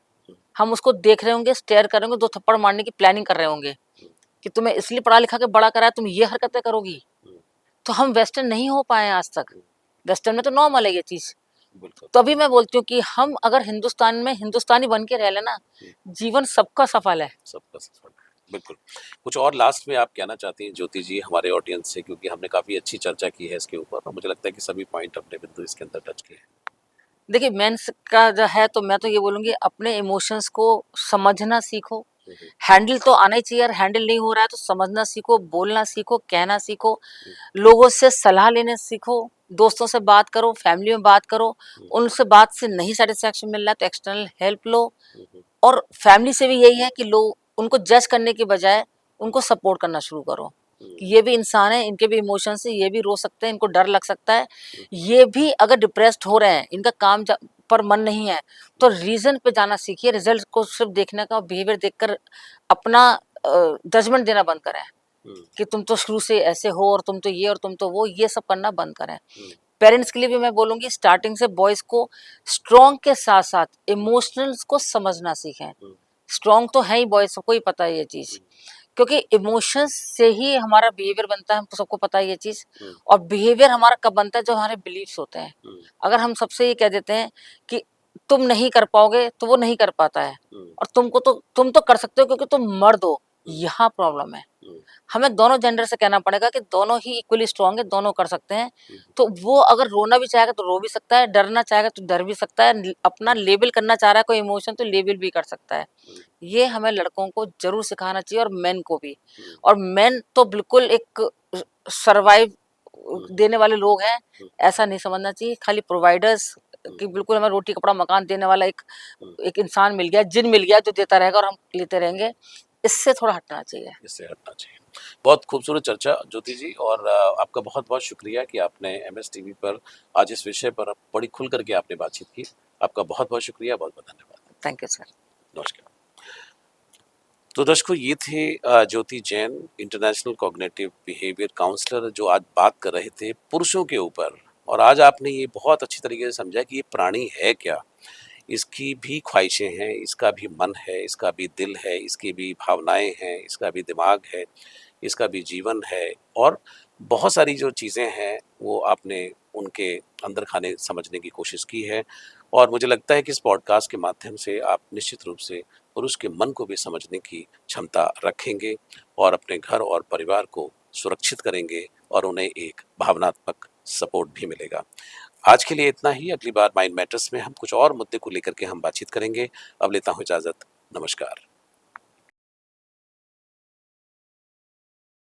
हम उसको देख रहे होंगे, स्टेयर कर रहे होंगे, 2 थप्पड़ मारने की प्लानिंग कर रहे होंगे कि तुम्हें इसलिए पढ़ा लिखा के बड़ा करा है, तुम ये हरकतें करोगी।
हम्म,
तो हम वेस्टर्न नहीं हो पाए हैं आज तक। वेस्टर्न में तो नॉर्मल है ये चीज़।
बिल्कुल।
तो अभी मैं बोलती हूँ कि हम अगर हिंदुस्तान में हिंदुस्तानी बन के रह लेना,
हुँ,
जीवन सबका सफल है।
सबका सफल। बिल्कुल। कुछ और लास्ट में आप कहना चाहती हैं ज्योति जी हमारे ऑडियंस से, क्योंकि हमने काफ़ी अच्छी चर्चा की है इसके ऊपर और मुझे लगता है कि सभी पॉइंट अपने बिंदु इसके अंदर टच किए हैं।
देखिए मेंस का जो है तो मैं तो ये बोलूँगी अपने इमोशंस को समझना सीखो।
हुँ, हुँ,
हैंडल तो आना ही चाहिए, और हैंडल नहीं हो रहा है तो समझना सीखो, बोलना सीखो, कहना सीखो,
हुँ,
लोगों से सलाह लेना सीखो, दोस्तों से बात करो, फैमिली में बात करो,
हुँ,
उनसे बात से नहीं सैटिस्फैक्शन मिल रहा है तो एक्सटर्नल हेल्प लो।
हुँ, हुँ,
और फैमिली से भी यही है कि लोग उनको जज करने के बजाय उनको सपोर्ट करना शुरू करो
हुँ,
कि ये भी इंसान है, इनके भी इमोशंस है, ये भी रो सकते हैं, इनको डर लग सकता है,
हुँ,
ये भी अगर डिप्रेस्ड हो रहे हैं, इनका पर मन नहीं है, तो
हुँ,
रीजन पे जाना सीखिए। रिजल्ट को सिर्फ देखने का, बिहेवियर देखकर अपना जजमेंट देना बंद करें
हुँ,
कि तुम तो शुरू से ऐसे हो और तुम तो ये और तुम तो वो, ये सब करना बंद करें।
हुँ,
पेरेंट्स के लिए भी मैं बोलूँगी स्टार्टिंग से बॉयज़ को स्ट्रॉन्ग के साथ-साथ
हुँ,
इमोशनल्स को समझना सीखें।
हुँ,
स्ट्रॉन्ग तो है ही बॉयज़, सबको ही पता है ये चीज़।
हुँ,
क्योंकि इमोशंस से ही हमारा बिहेवियर बनता है, हमको सबको पता है ये चीज़।
हुँ,
और बिहेवियर हमारा कब बनता है, जब हमारे बिलीफ्स होते हैं।
हुँ,
अगर हम सबसे ये कह देते हैं कि तुम नहीं कर पाओगे, तो वो नहीं कर पाता है।
हुँ,
और तुम तो कर सकते हो क्योंकि तुम मर्द हो,
हुँ,
यहाँ प्रॉब्लम है।
हुँ,
हमें दोनों जेंडर से कहना पड़ेगा कि दोनों ही इक्वली स्ट्रांग है, दोनों कर सकते हैं।
हुँ,
तो वो अगर रोना भी चाहेगा तो रो भी सकता है, डरना चाहेगा तो डर भी सकता है, अपना
हुँ,
लेबल करना चाह रहा है कोई इमोशन तो लेबल भी कर सकता है।
हुँ,
ये हमें लड़कों को ज़रूर सिखाना चाहिए, और मेन को भी।
हुँ,
और मेन तो बिल्कुल एक सर्वाइव
हुँ,
देने वाले लोग हैं,
हुँ,
ऐसा नहीं समझना चाहिए। खाली प्रोवाइडर्स
हुँ,
कि बिल्कुल हमें रोटी, कपड़ा, मकान देने वाला एक
हुँ,
एक इंसान मिल गया, जिन मिल गया जो देता रहेगा और हम लेते रहेंगे। इससे थोड़ा हटना चाहिए।
इससे हटना चाहिए। बहुत खूबसूरत चर्चा ज्योति जी, और आपका बहुत-बहुत शुक्रिया कि आपने एमएस टीवी पर आज इस विषय पर बड़ी खुल कर के आपने बातचीत की। आपका बहुत-बहुत शुक्रिया, बहुत-बहुत धन्यवाद।
Thank you sir.
नमस्कार। तो दर्शकों ये थे Jyoti Jain, international cognitive behaviour counsellor, जो आज बात कर रहे थे पुरुषों के ऊपर। और आज आपने ये बहुत अच्छी तरीके से समझा कि ये प्राणी है क्या? इसकी भी ख्वाहिशें हैं, इसका भी मन है, इसका भी दिल है, इसकी भी भावनाएँ हैं, इसका भी दिमाग है, इसका भी जीवन है, और बहुत सारी जो चीज़ें हैं वो आपने उनके अंदर खाने समझने की कोशिश की है। और मुझे लगता है कि इस पॉडकास्ट के माध्यम से आप निश्चित रूप से पुरुष के मन को भी समझने की क्षमता रखेंगे और अपने घर और परिवार को सुरक्षित करेंगे और उन्हें एक भावनात्मक सपोर्ट भी मिलेगा। आज के लिए इतना ही। अगली बार माइंड मैटर्स में हम कुछ और मुद्दे को लेकर के हम बातचीत करेंगे। अब लेता हूँ इजाज़त। नमस्कार।